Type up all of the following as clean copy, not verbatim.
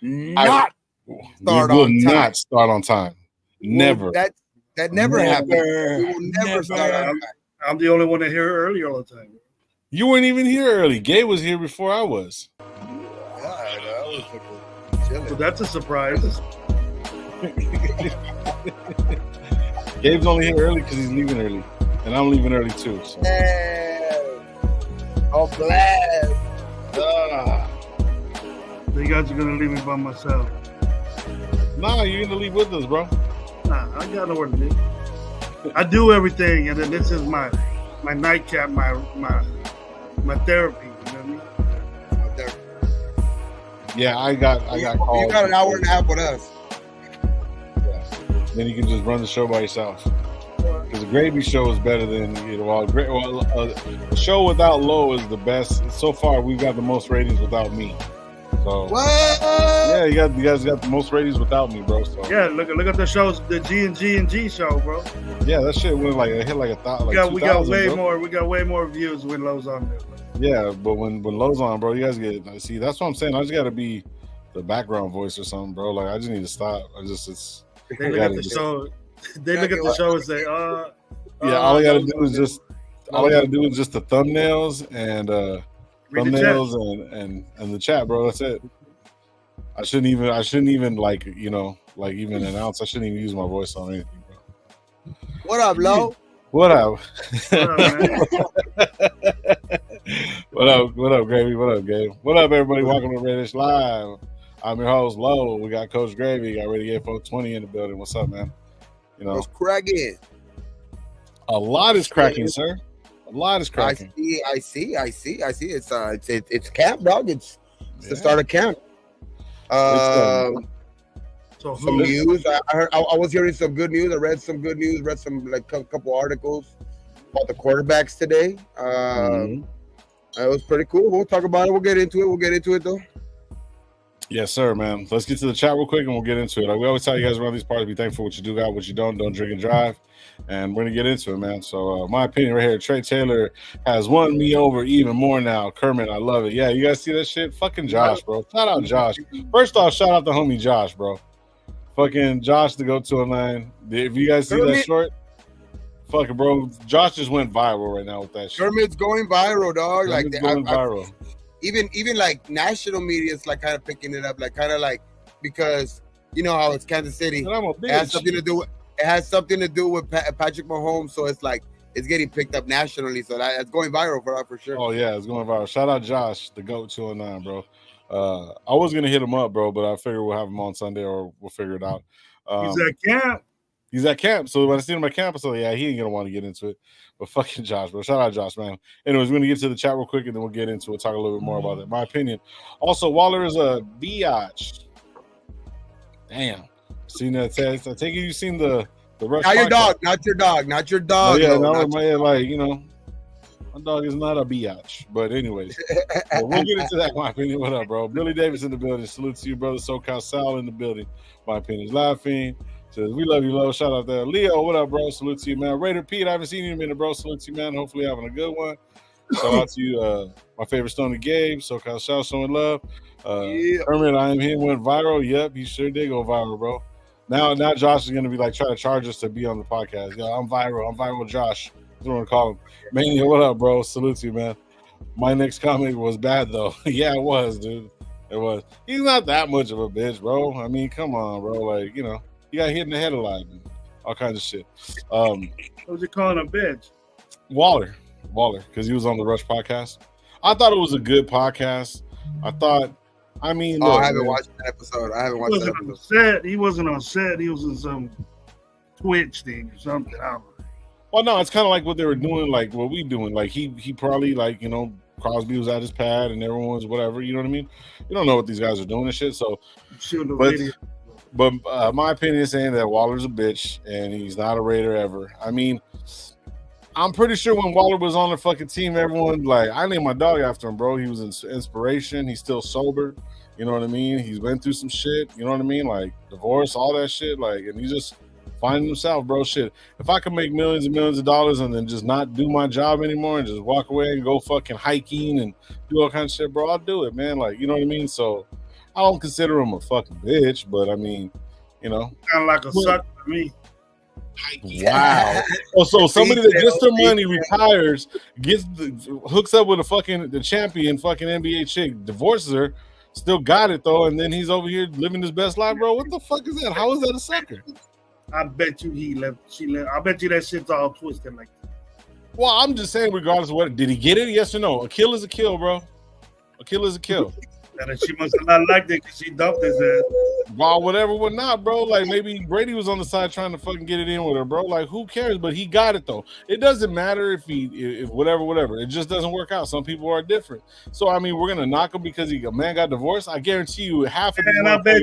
not start on time. Not start on time. Never. That never happened. We will never start on time. I'm the only one that hear early all the time. You weren't even here early. Gabe was here before I was. So that's a surprise. Gabe's only here early because he's leaving early, and I'm leaving early too. So. Oh, blast! You guys are gonna leave me by myself. Nah, you're gonna leave with us, bro. Nah, I got nowhere to be. I do everything, and then this is my nightcap, my therapy. You know what I mean? Yeah, I got called. You got an hour and a half with us. Yeah. Then you can just run the show by yourself. Because the Gravy Show is better than a show without Lo is the best. So far, we've got the most ratings without me. So what? Yeah, you guys got the most ratings without me, bro. So yeah, look at the shows, the G show, bro. Yeah, that shit went hit like 1,000. We got way more. We got way more views when Lo's on there. Yeah, but when Lo's on, bro, you guys see. That's what I'm saying. I just got to be the background voice or something, bro. Like I just need to stop. They look at the show. They look at the show and say, yeah, all I gotta do is just the thumbnails and and the chat, bro. That's it. I shouldn't even even announce. I shouldn't even use my voice on anything, bro. What up, Lo? What up? What up, Gravy? What up, Gabe? What up, everybody? Welcome to RaiderNationLive. I'm your host, Lo. We got Coach Gravy. Got Renegade 420 in the building. What's up, man? What's cracking? A lot is cracking, sir. A lot is cracking. I see. It's camp, dog. It's the start of camp. Some news. I was hearing some good news. I read some good news. Read some couple articles about the quarterbacks today. It was pretty cool. We'll talk about it. We'll get into it though. Yes, sir, man. Let's get to the chat real quick and we'll get into it. Like we always tell you guys around these parties, be thankful for what you do got, what you don't drink and drive. And we're gonna get into it, man. So my opinion right here, Trey Taylor has won me over even more now. Kermit, I love it. Yeah, you guys see that shit? Fucking Josh, bro. Shout out Josh. First off, shout out the homie Josh, bro. Fucking Josh to go 209. If you guys see that short, fuck it, bro. Josh just went viral right now with that shit. Kermit's going viral, dog. Kermit's going viral. Even like national media is like kind of picking it up, because you know how it's Kansas City. It has something to do with Patrick Mahomes, so it's like it's getting picked up nationally. So it's going viral for sure. Oh yeah, it's going viral. Shout out Josh, the GOAT 209, bro. I was gonna hit him up, bro, but I figure we'll have him on Sunday or we'll figure it out. He's at camp. So when I see him at camp, I said, yeah, he ain't gonna want to get into it. But fucking Josh, bro. Shout out Josh, man. Anyways, we're gonna get to the chat real quick and then we'll get into it, talk a little bit more about it. My opinion. Also, Waller is a biatch. Damn. Seen that test? I take it you've seen the rush. Not your dog. Oh, yeah, my dog is not a biatch. But anyways, we'll get into that. My opinion. What up, bro? Billy Davis in the building. Salute to you, brother. SoCal Sal in the building. My opinion is laughing. Says, we love you, Lo. Shout out there. Leo, what up, bro? Salute to you, man. Raider Pete, I haven't seen you in a minute, bro. Salute to you, man. Hopefully having a good one. Shout out to you, my favorite Stony Gabe. SoCal Shout, showing love. Herman, I am here, went viral. Yep, he sure did go viral, bro. Now Josh is going to be like trying to charge us to be on the podcast. Yeah, I'm viral Josh. That's what I'm going to call him. Mania, what up, bro? Salute to you, man. My next comment was bad, though. Yeah, it was, dude. It was. He's not that much of a bitch, bro. I mean, come on, bro. Like, he got hit in the head a lot, man. All kinds of shit. What was he calling a bitch? Waller, because he was on the Rush podcast. I thought it was a good podcast. I haven't watched that episode. On set. He wasn't on set. He was in some Twitch thing or something. I don't know. Well, no, it's kind of like what they were doing, like what we doing. Like he probably Crosby was at his pad and everyone was whatever. You know what I mean? You don't know what these guys are doing and shit. So, But my opinion is saying that Waller's a bitch and he's not a Raider ever. I mean, I'm pretty sure when Waller was on the fucking team, everyone, I named my dog after him, bro. He was an inspiration. He's still sober. You know what I mean? He's been through some shit. You know what I mean? Like divorce, all that shit. And he's just finding himself, bro. Shit. If I could make millions and millions of dollars and then just not do my job anymore and just walk away and go fucking hiking and do all kinds of shit, bro, I'll do it, man. You know what I mean? So I don't consider him a fucking bitch, but I mean, you know, kind of like a sucker to me. Wow. Oh, so somebody that gets their money, retires, hooks up with the champion fucking NBA chick, divorces her, still got it though, and then he's over here living his best life, bro. What the fuck is that? How is that a sucker? I bet you she left. I bet you that shit's all twisted like that. Well, I'm just saying, regardless of what, did he get it? Yes or no? A kill is a kill, bro. A kill is a kill. And she must have not liked it because she dumped his ass. Well, whatever, what not, bro. Like maybe Brady was on the side trying to fucking get it in with her, bro. Like who cares? But he got it though. It doesn't matter if whatever. It just doesn't work out. Some people are different. So I mean, we're gonna knock him because a man got divorced. I guarantee you, half of. And I bet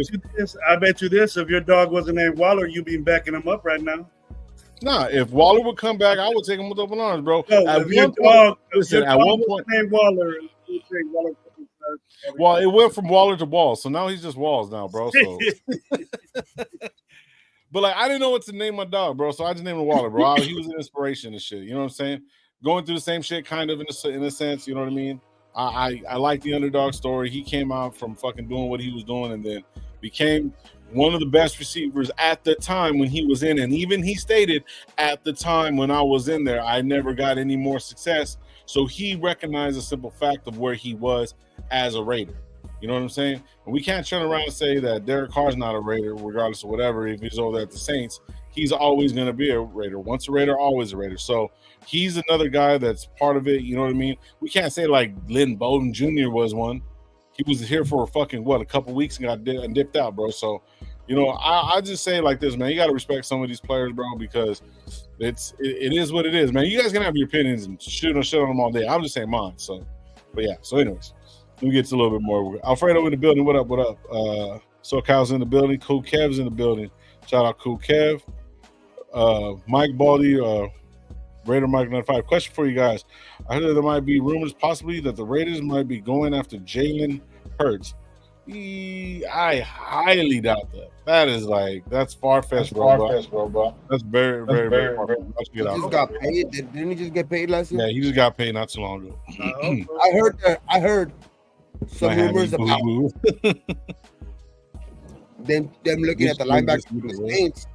you this. If your dog wasn't named Waller, you'd be backing him up right now. Nah, if Waller would come back, I would take him with open arms, bro. No, at one point, named Waller, you say Waller. Well, it went from Waller to Walls, so now he's just Walls now, bro. So, but like, I didn't know what to name my dog, bro, so I just named him Waller, bro. He was an inspiration and shit. You know what I'm saying? Going through the same shit, kind of in a sense. You know what I mean? I like the underdog story. He came out from fucking doing what he was doing, and then became one of the best receivers at the time when he was in. And even he stated at the time when I was in there, I never got any more success. So he recognized the simple fact of where he was as a Raider. You know what I'm saying? And we can't turn around and say that Derek Carr's not a Raider, regardless of whatever. If he's over there at the Saints, he's always going to be a Raider. Once a Raider, always a Raider. So he's another guy that's part of it. You know what I mean? We can't say like Lynn Bowden Jr. was one. He was here for a couple weeks and got dipped out, bro. So, you know, I just say like this, man. You got to respect some of these players, bro, because it is what it is, man. You guys can have your opinions and shit on them all day. I'm just saying mine. So, but yeah. So, anyways, let me get to a little bit more. Alfredo in the building. What up? What up? So Kyle's in the building. Cool Kev's in the building. Shout out Cool Kev. Mike Baldy. Raider Mike 95. Question for you guys. I heard that there might be rumors possibly that the Raiders might be going after Jalen Hurts. I highly doubt that. That's far-fetched, bro. That's very, very, very far-fetched. He just got paid. Didn't he just get paid last year? Yeah, he just got paid not too long ago. I heard some rumors about them looking at the linebackers for the Saints.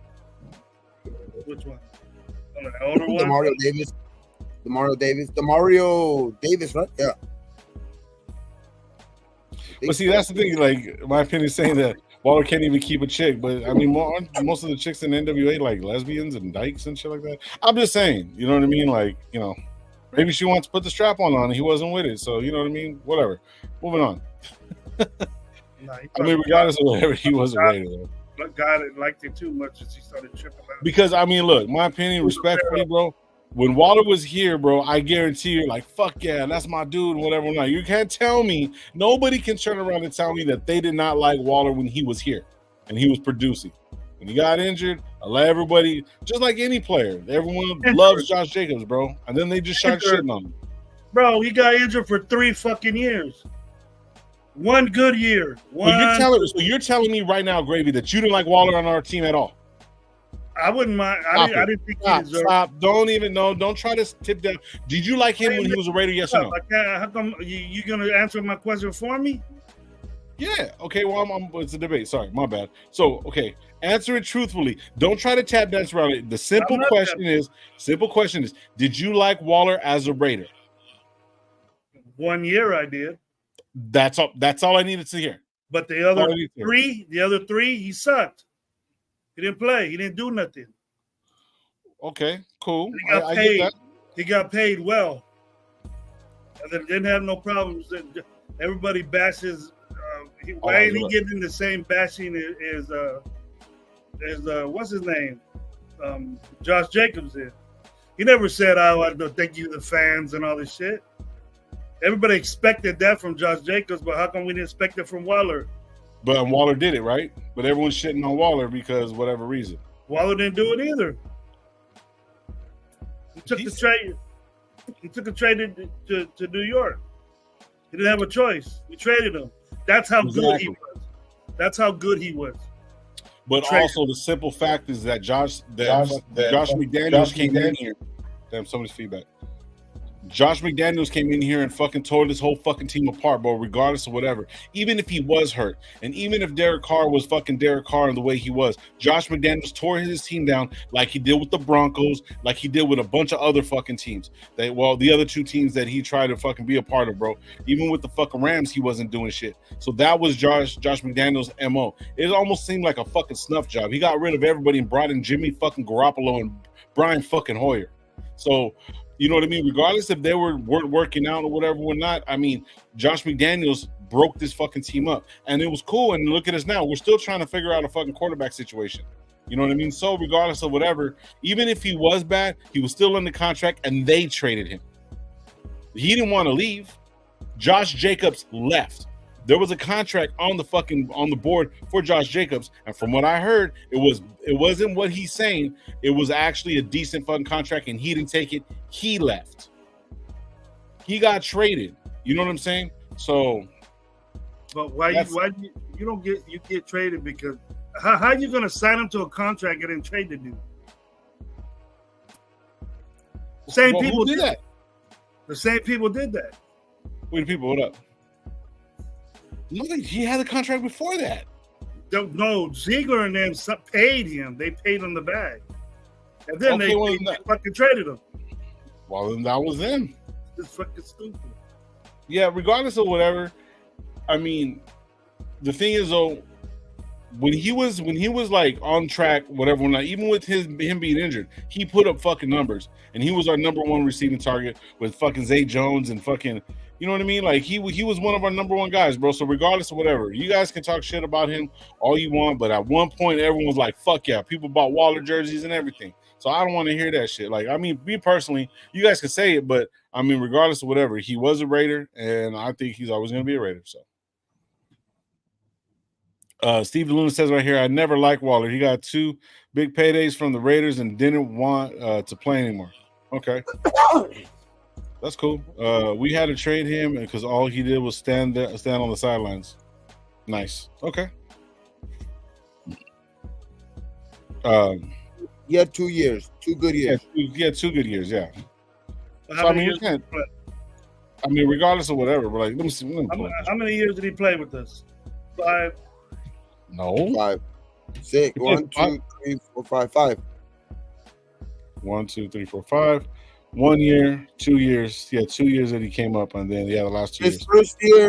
Which one? The older one? Demario Davis, right? Yeah. But see, that's the thing. Like, my opinion is saying that Waller can't even keep a chick. But I mean, most of the chicks in the NWA like lesbians and dykes and shit like that. I'm just saying, you know what I mean? Like, you know, maybe she wants to put the strap on and he wasn't with it. So, you know what I mean? Whatever. Moving on. I mean, regardless of whatever, he wasn't Raider. But God liked it too much and she started tripping out. Because, I mean, look, my opinion, respectfully, bro, when Waller was here, bro, I guarantee you're like, fuck yeah, that's my dude, whatever. Not. You can't tell me, nobody can turn around and tell me that they did not like Waller when he was here and he was producing. When he got injured, I let everybody, just like any player, everyone loves Josh Jacobs, bro. And then they just start shitting on him. Bro, he got injured for 3 fucking years. One good year. So you're telling me right now, Gravy, that you didn't like Waller on our team at all? I wouldn't mind. I didn't think he deserved. Stop. Don't even know. Don't try to tip down. Did you like him when he was a Raider? Yes or no? How come you gonna answer my question for me? Yeah. Okay. Well, it's a debate. Sorry, my bad. So, okay, answer it truthfully. Don't try to tap dance around it. The simple question is, did you like Waller as a Raider? 1 year, I did. That's all I needed to hear. But the other three, he sucked. He didn't play. He didn't do nothing. Okay, cool. He got paid. Get that. He got paid well. And then didn't have no problems. Everybody bashes. Why ain't he getting the same bashing as what's his name? Josh Jacobs did. He never said, "I don't thank you, the fans," and all this shit. Everybody expected that from Josh Jacobs, but how come we didn't expect it from Waller? But Waller did it, right? But everyone's shitting on Waller because whatever reason. Waller didn't do it either. He took the trade. He took a trade to New York. He didn't have a choice. We traded him. That's how good he was. That's how good he was. But also the simple fact is that Josh McDaniels came in here. Damn, somebody's feedback. Josh McDaniels came in here and fucking tore this whole fucking team apart, bro, regardless of whatever. Even if he was hurt, and even if Derek Carr was fucking Derek Carr in the way he was, Josh McDaniels tore his team down like he did with the Broncos, like he did with a bunch of other fucking teams. The other two teams that he tried to fucking be a part of, bro. Even with the fucking Rams, he wasn't doing shit. So that was Josh McDaniels' MO. It almost seemed like a fucking snuff job. He got rid of everybody and brought in Jimmy fucking Garoppolo and Brian fucking Hoyer. So, you know what I mean? Regardless if they weren't working out or whatever or not, I mean, Josh McDaniels broke this fucking team up. And it was cool. And look at us now. We're still trying to figure out a fucking quarterback situation. You know what I mean? So regardless of whatever, even if he was bad, he was still under contract and they traded him. He didn't want to leave. Josh Jacobs left. There was a contract on the board for Josh Jacobs, and from what I heard, it wasn't what he's saying. It was actually a decent fucking contract, and he didn't take it. He left. He got traded. You know what I'm saying? So, but why you get traded? Because how are you gonna sign him to a contract and then trade the dude? People did that. The same people did that. Wait, people, what up? No, he had a contract before that. No, Ziegler and them paid him. They paid him the bag. And then they fucking traded him. Well, then that was them. It's fucking stupid. Yeah, regardless of whatever, I mean, the thing is, though, when he was like on track, whatever, even with him being injured, he put up fucking numbers. And he was our number one receiving target with fucking Zay Jones and fucking... You know what I mean? Like, he was one of our number one guys, bro. So regardless of whatever, you guys can talk shit about him all you want, but at one point, everyone was like, fuck yeah. People bought Waller jerseys and everything. So I don't want to hear that shit. Like, I mean, me personally, you guys can say it, but I mean, regardless of whatever, he was a Raider, and I think he's always going to be a Raider. So Steve DeLuna says right here, I never liked Waller. He got 2 big paydays from the Raiders and didn't want to play anymore. Okay. That's cool. We had to trade him because all he did was stand on the sidelines. Nice. Okay. He had 2 years, 2 good years. Yeah, 2 good years. Yeah. So, I mean, you can't. I mean, regardless of whatever, but like, let me see. How many years did he play with us? 5. No. 5, 6. 1, 2, 3, 4, 5. 5. 1, 2, 3, 4, 5. 1 year, 2 years. Yeah, 2 years that he came up, and then the last 2 years.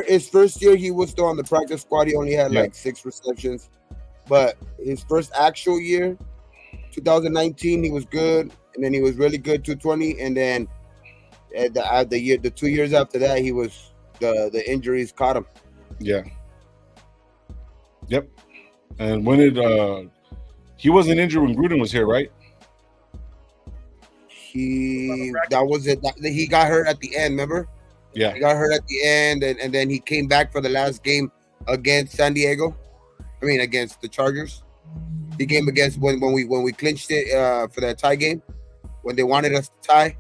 His first year, he was still on the practice squad. He only had like 6 receptions, but his first actual year, 2019, he was good, and then he was really good, 220, and then the 2 years after that, he was the injuries caught him. Yeah. Yep. And when he wasn't injured when Gruden was here, right? He got hurt at the end, remember? Yeah. He got hurt at the end, and then he came back for the last game against San Diego. I mean, against the Chargers. He came against when we clinched it for that tie game, when they wanted us to tie,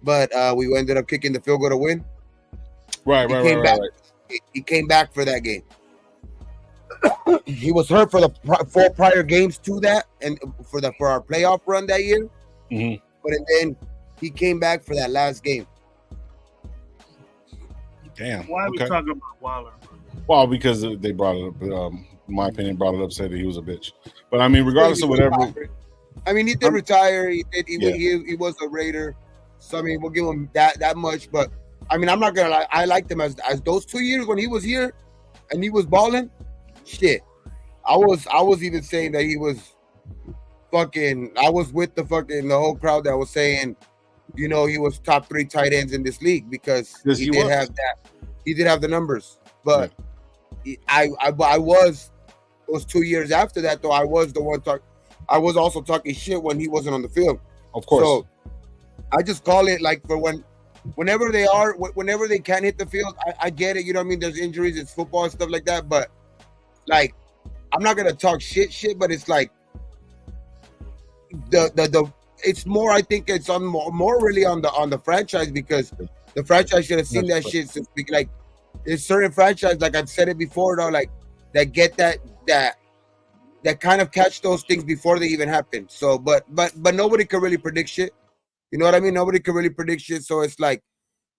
but we ended up kicking the field goal to win. Right. He came back for that game. He was hurt for the 4 prior games to that, and for our playoff run that year. Mm-hmm. But then he came back for that last game. Damn. Why are we talking about Waller? Well, because they brought it up. In my opinion, brought it up, said that he was a bitch. But I mean, regardless of whatever. I mean, he did retire. He was a Raider. So I mean, we'll give him that much. But I mean, I'm not gonna lie. I liked him as those 2 years when he was here and he was balling. Shit, I was even saying that he was. I was with the whole crowd that was saying, you know, he was top 3 tight ends in this league because he did have that. He did have the numbers, but I was those 2 years after that though. I was the one I was also talking shit when he wasn't on the field. Of course. So I just call it like for whenever they can't hit the field. I get it. You know what I mean? There's injuries. It's football and stuff like that. But like, I'm not gonna talk shit. But it's like. It's more. I think it's on more really on the franchise because the franchise should have seen that shit since like there's certain franchise like I've said it before though like that get that kind of catch those things before they even happen. So but nobody can really predict shit. You know what I mean? Nobody can really predict shit. So it's like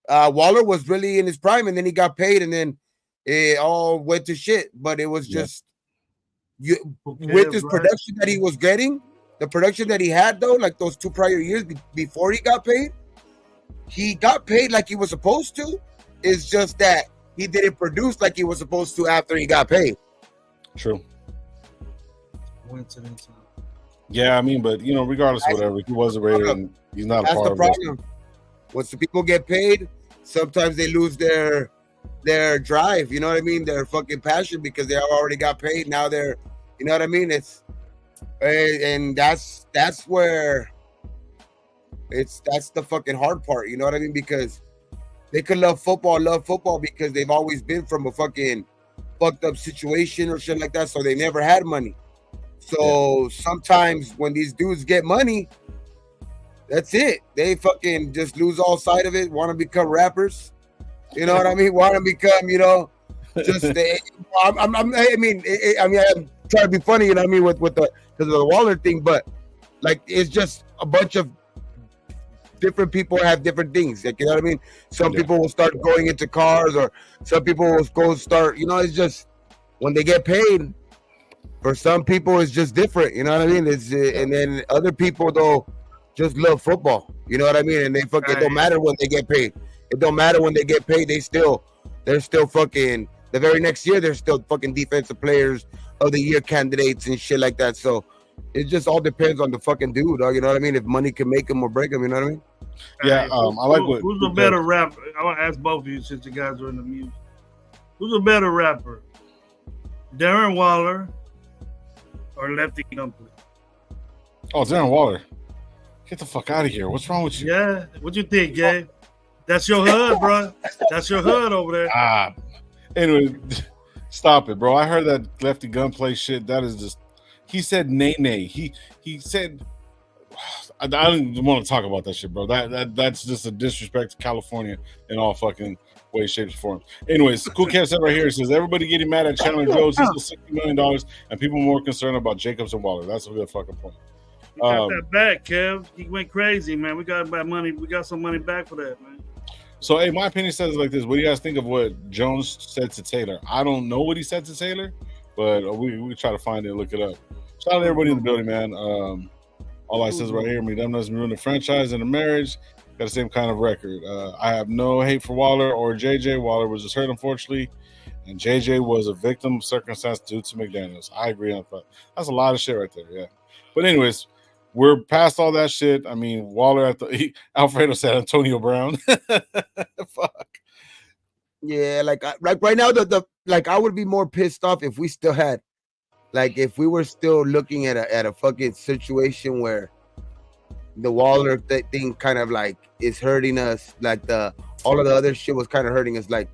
Waller was really in his prime, and then he got paid, and then it all went to shit. But it was just with this production that he was getting, the production that he had though, like those 2 prior years before he got paid like he was supposed to. It's just that he didn't produce like he was supposed to after he got paid. True. Yeah, I mean, but regardless of whatever, he was a Raider and he's not a part of it. That's the problem. Once the people get paid, sometimes they lose their drive, you know what I mean? Their fucking passion because they already got paid. Now they're, you know what I mean? And that's where that's the fucking hard part, you know what I mean? Because they could love football because they've always been from a fucking fucked up situation or shit like that, so they never had money. So sometimes when these dudes get money, that's it. They fucking just lose all sight of it, want to become rappers. You know what I mean? Want to become, just I'm trying to be funny, you know what I mean, with the because of the Waller thing, but like it's just a bunch of different people have different things. Like, you know what I mean? Some people will start going into cars, or some people will go start, it's just when they get paid. For some people, it's just different. You know what I mean? And then other people though just love football. You know what I mean? And they fucking, it don't matter when they get paid. It don't matter when they get paid. They're still fucking the very next year. They're still fucking defensive players of the year candidates and shit like that. So it just all depends on the fucking dude, dog. You know what I mean? If money can make him or break him, you know what I mean? Yeah, I like what. Who's a better rapper? I want to ask both of you since you guys are in the music. Who's a better rapper, Darren Waller or Lefty Gunplay? Oh, Darren Waller. Get the fuck out of here. What's wrong with you? Yeah. What you think, Gabe? That's your hood, bro. That's your hood over there. Anyway, stop it, bro. I heard that Lefty Gunplay shit. That is just. He said nay. He said. I don't even want to talk about that shit, bro. That's just a disrespect to California in all fucking ways, shapes, and forms. Anyways, Cool Kev said right here, it says everybody getting mad at Chandler Jones. He's still $60 million, and people more concerned about Jacobs and Waller. That's a good fucking point. You got that back, Kev. He went crazy, man. We got money. We got some money back for that, man. So, hey, my opinion says like this. What do you guys think of what Jones said to Taylor? I don't know what he said to Taylor, but we try to find it and look it up. Shout out to everybody in the building, man. All I says right here, me them doesn't ruin the franchise and the marriage. Got the same kind of record. I have no hate for Waller or JJ. Waller was just hurt, unfortunately, and JJ was a victim of circumstance due to McDaniels. I agree on that. That's a lot of shit right there, yeah. But anyways, we're past all that shit. I mean, Waller Alfredo said Antonio Brown. Fuck. Yeah, like right now, I would be more pissed off if we still had. Like, if we were still looking at a fucking situation where the Waller thing kind of like is hurting us, like all of the other shit was kind of hurting us. Like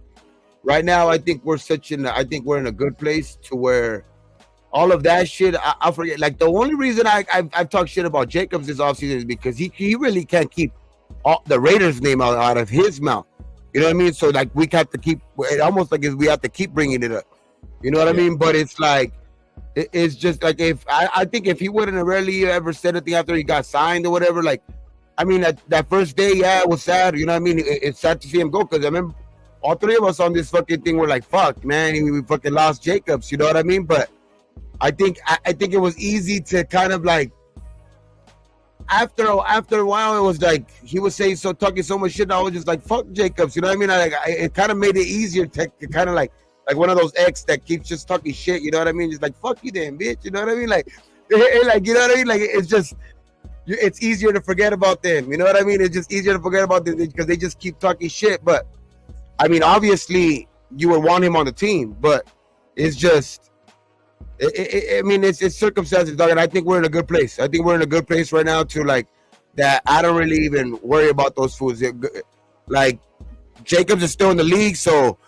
right now, I think we're in a good place to where all of that shit, I forget. Like the only reason I've talked shit about Jacobs this offseason is because he really can't keep the Raiders name out of his mouth. You know what I mean? So like we have to keep it almost like we have to keep bringing it up. You know what I mean? But it's like. It's just like I think if he wouldn't have really ever said anything after he got signed or whatever, like, I mean, that first day, it was sad. You know what I mean? It's sad to see him go because I remember all three of us on this fucking thing were like, fuck, man, we fucking lost Jacobs. You know what I mean? But I think it was easy to kind of like, after a while, it was like he was saying talking so much shit. And I was just like, fuck Jacobs. You know what I mean? It kind of made it easier to kind of like one of those ex that keeps just talking shit, you know what I mean? Just like, fuck you then, bitch, you know what I mean? Like, you know what I mean? Like, it's easier to forget about them, you know what I mean? It's just easier to forget about them because they just keep talking shit. But, I mean, obviously, you would want him on the team, but it's just, I mean, it's circumstances, dog, and I think we're in a good place. I think we're in a good place right now to, like, that I don't really even worry about those fools. Like, Jacobs is still in the league, so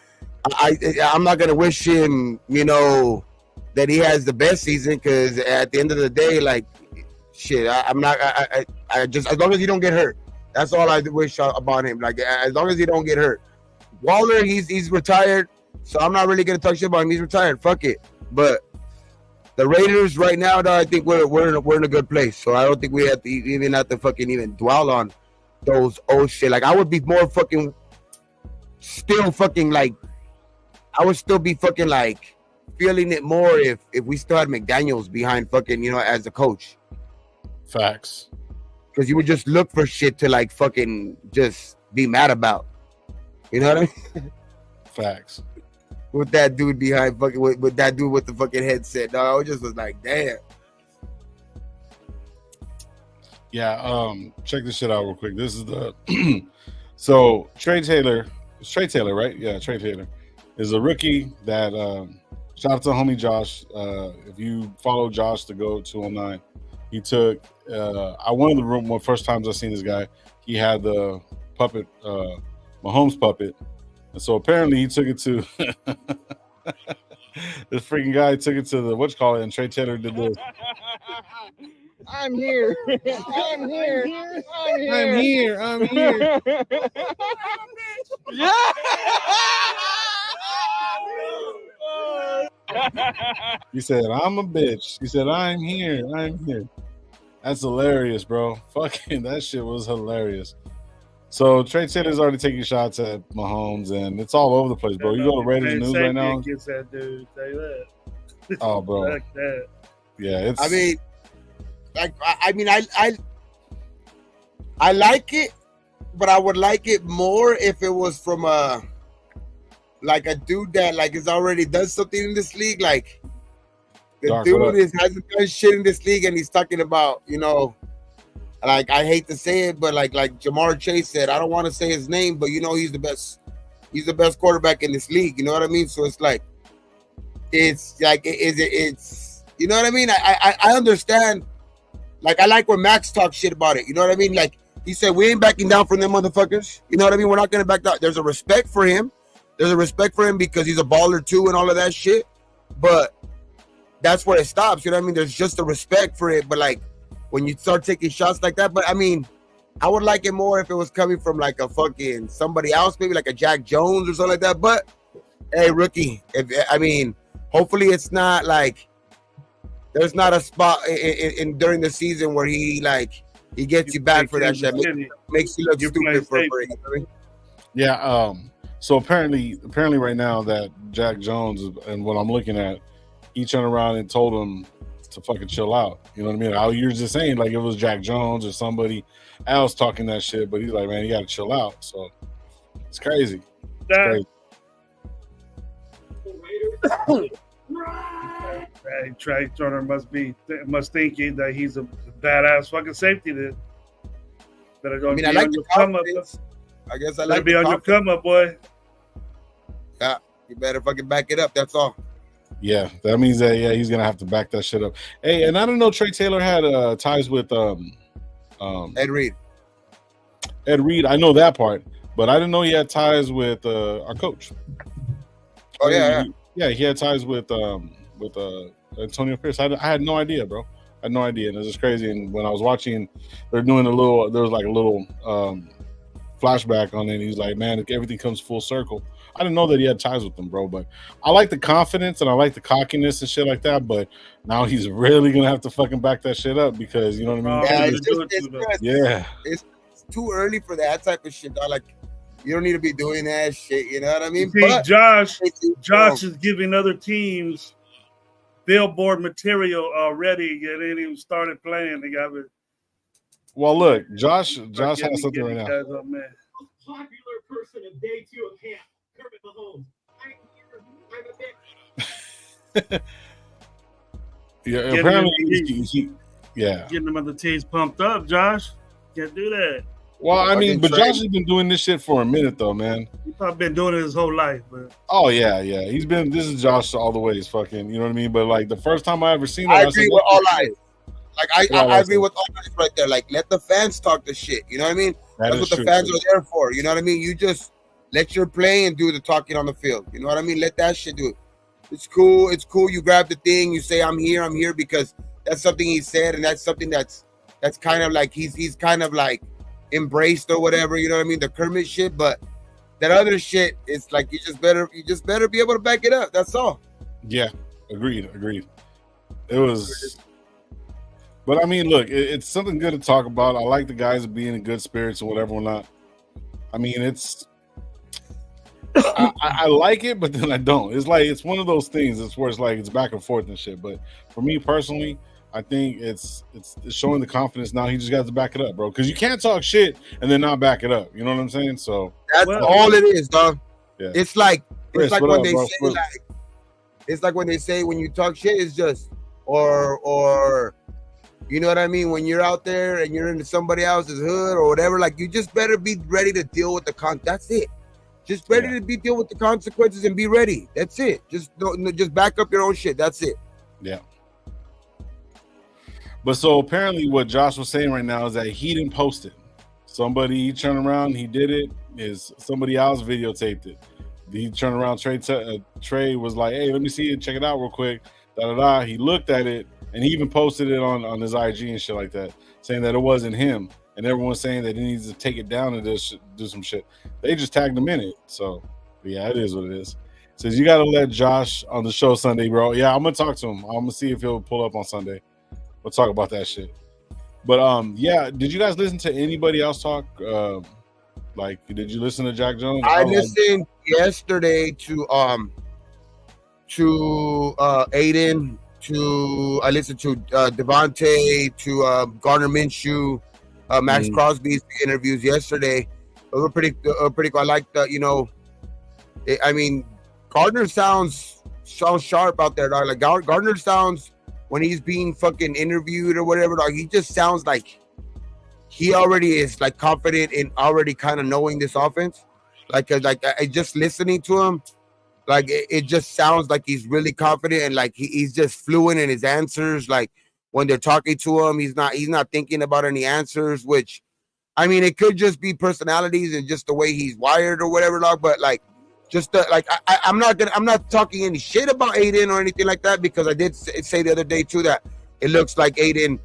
I'm not gonna wish him, that he has the best season because at the end of the day, like, shit, I'm not. I just as long as he don't get hurt, that's all I wish about him. Like, as long as he don't get hurt. Waller, he's retired, so I'm not really gonna talk shit about him. He's retired. Fuck it. But the Raiders right now, though, I think we're in a good place. So I don't think we have to even dwell on those old shit. Like, I would be more fucking still fucking like, I would still be fucking like feeling it more if we still had McDaniels behind fucking, as a coach. Facts. Because you would just look for shit to like fucking just be mad about. You know what I mean? Facts. With that dude behind fucking with that dude with the fucking headset. No, I just was like, damn. Yeah, check this shit out real quick. This is the so Trey Taylor. It's Trey Taylor, right? Yeah, Trey Taylor is a rookie that shout out to homie Josh. If you follow Josh to go 209, he took I went in the room one first times I seen this guy. He had the puppet, Mahomes puppet. And so apparently he took it to this freaking guy took it to the and Trey Taylor did this. I'm here. I'm here. I'm here. I'm here. Yeah. He said, I'm a bitch. He said, I'm here. I'm here. That's hilarious, bro. Fucking that shit was hilarious. So Trey Taylor's already taking shots at Mahomes, and it's all over the place, bro. You go to Raiders News right now. Gets that dude, say that. Oh, bro. Like that. Yeah, it's. I mean, I like it, but I would like it more if it was from a dude that like has already done something in this league. Like the dude hasn't done shit in this league, and he's talking about, like, I hate to say it, but like Jamar Chase said, I don't want to say his name, but he's the best quarterback in this league. You know what I mean? So it's like, it's like, it's you know what I mean? I understand. Like, I like when Max talks shit about it. You know what I mean? Like, he said, we ain't backing down from them motherfuckers. You know what I mean? We're not going to back down. There's a respect for him. There's a respect for him because he's a baller too and all of that shit. But that's where it stops. You know what I mean? There's just a respect for it. But like, when you start taking shots like that, but I mean, I would like it more if it was coming from like a fucking somebody else, maybe like a Jack Jones or something like that. But hey, rookie, hopefully it's not like there's not a spot in during the season where he gets you back for that shit. Makes you look stupid for free. You know what I mean? Yeah. So apparently right now that Jack Jones and what I'm looking at, he turned around and told him to fucking chill out. You know what I mean? You're just saying like it was Jack Jones or somebody else talking that shit, but he's like, man, you got to chill out. So it's crazy. It's crazy. Trey Turner must think that he's a badass fucking safety. That are going to be on your come up. I guess I like be on your come up, boy. Yeah, you better fucking back it up. That's all. Yeah, that means that he's gonna have to back that shit up. Hey, and I don't know, Trey Taylor had ties with Ed Reed. Ed Reed, I know that part, but I didn't know he had ties with our coach. Oh yeah. He had ties with Antonio Pierce. I had no idea, bro. I had no idea, and it's just crazy. And when I was watching, there was like a little flashback on it. And he's like, man, everything comes full circle. I didn't know that he had ties with them, bro. But I like the confidence and I like the cockiness and shit like that. But now he's really gonna have to fucking back that shit up because you know what I mean? It's too early for that type of shit, dog. Like, you don't need to be doing that shit. You know what I mean? See, but Josh is giving other teams billboard material already. And then he started playing. They got it. Well, look, Josh has something right now. Popular person of day 2 of camp. Mahomes. Yeah, apparently getting them other teams pumped up, Josh. Can't do that. Well, I mean, but Josh has been doing this shit for a minute though, man. He's probably been doing it his whole life, but he's been. This is Josh all the way. He's fucking, you know what I mean? But like the first time I ever seen it, I agree with all eyes. Like I agree with all eyes right there. Like, let the fans talk the shit. You know what I mean? That's what the fans are there for. You know what I mean? You just let your play and do the talking on the field. You know what I mean? Let that shit do it. It's cool. It's cool. You grab the thing. You say, I'm here because that's something he said, and that's something that's kind of like he's kind of like embraced or whatever. You know what I mean? The Kermit shit, but that other shit, it's like you just better be able to back it up. That's all. Yeah, agreed. It was, but I mean, look, it's something good to talk about. I like the guys being in good spirits and whatever or not. I mean, I like it, but then I don't. It's like it's one of those things. It's where it's like it's back and forth and shit. But for me personally, I think it's showing the confidence now. He just got to back it up, bro. Because you can't talk shit and then not back it up. You know what I'm saying? So that's all it is, dog. Yeah. It's like Chris, when up, they bro? say like it's like when they say when you talk shit, it's just or you know what I mean? When you're out there and you're into somebody else's hood or whatever, like you just better be ready to deal with the that's it. Just ready to deal with the consequences and be ready. That's it. Just just back up your own shit. That's it. Yeah. But so apparently what Josh was saying right now is that he didn't post it. Somebody turned around, he did it. Is somebody else videotaped it? He turned around. Trey was like, "Hey, let me see it. Check it out real quick." He looked at it and he even posted it on his IG and shit like that, saying that it wasn't him. And everyone's saying that he needs to take it down and do some shit. They just tagged him in it. So yeah, it is what it is. Says you got to let Josh on the show Sunday, bro. Yeah, I'm gonna talk to him. I'm gonna see if he'll pull up on Sunday. We'll talk about that shit. But yeah, did you guys listen to anybody else talk? Like, did you listen to Jack Jones? I listened yesterday to Aiden, I listened to Devontae, to Gardner Minshew, Max Crosby's interviews yesterday. Those were pretty cool. I like the, I mean, Gardner sounds sharp out there, dog. Like Gardner sounds, when he's being fucking interviewed or whatever, dog, he just sounds like he already is like confident in already kind of knowing this offense. Like just listening to him, like it just sounds like he's really confident and like he's just fluent in his answers. Like when they're talking to him, he's not thinking about any answers, which, I mean, it could just be personalities and just the way he's wired or whatever, dog. But like, just I'm not talking any shit about Aiden or anything like that, because I did say the other day too that it looks like Aiden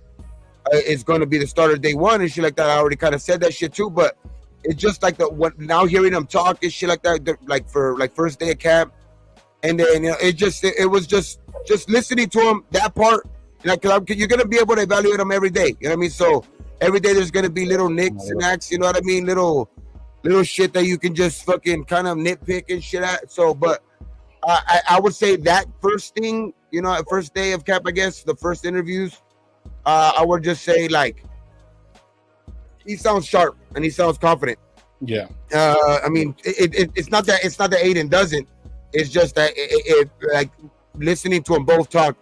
is going to be the starter day one and shit like that. I already kind of said that shit too, but it's just like now hearing him talk and shit like that, like for like first day of camp, and then it was just listening to him, that part, because you're gonna be able to evaluate him every day. You know what I mean? So every day there's gonna be little nicks and acts. You know what I mean? Little shit that you can just fucking kind of nitpick and shit at. So, but I would say that first thing, first day of camp, I guess the first interviews. I would just say, like, he sounds sharp and he sounds confident. Yeah. I mean, it's not that Aiden doesn't. It's just that it like listening to them both talk,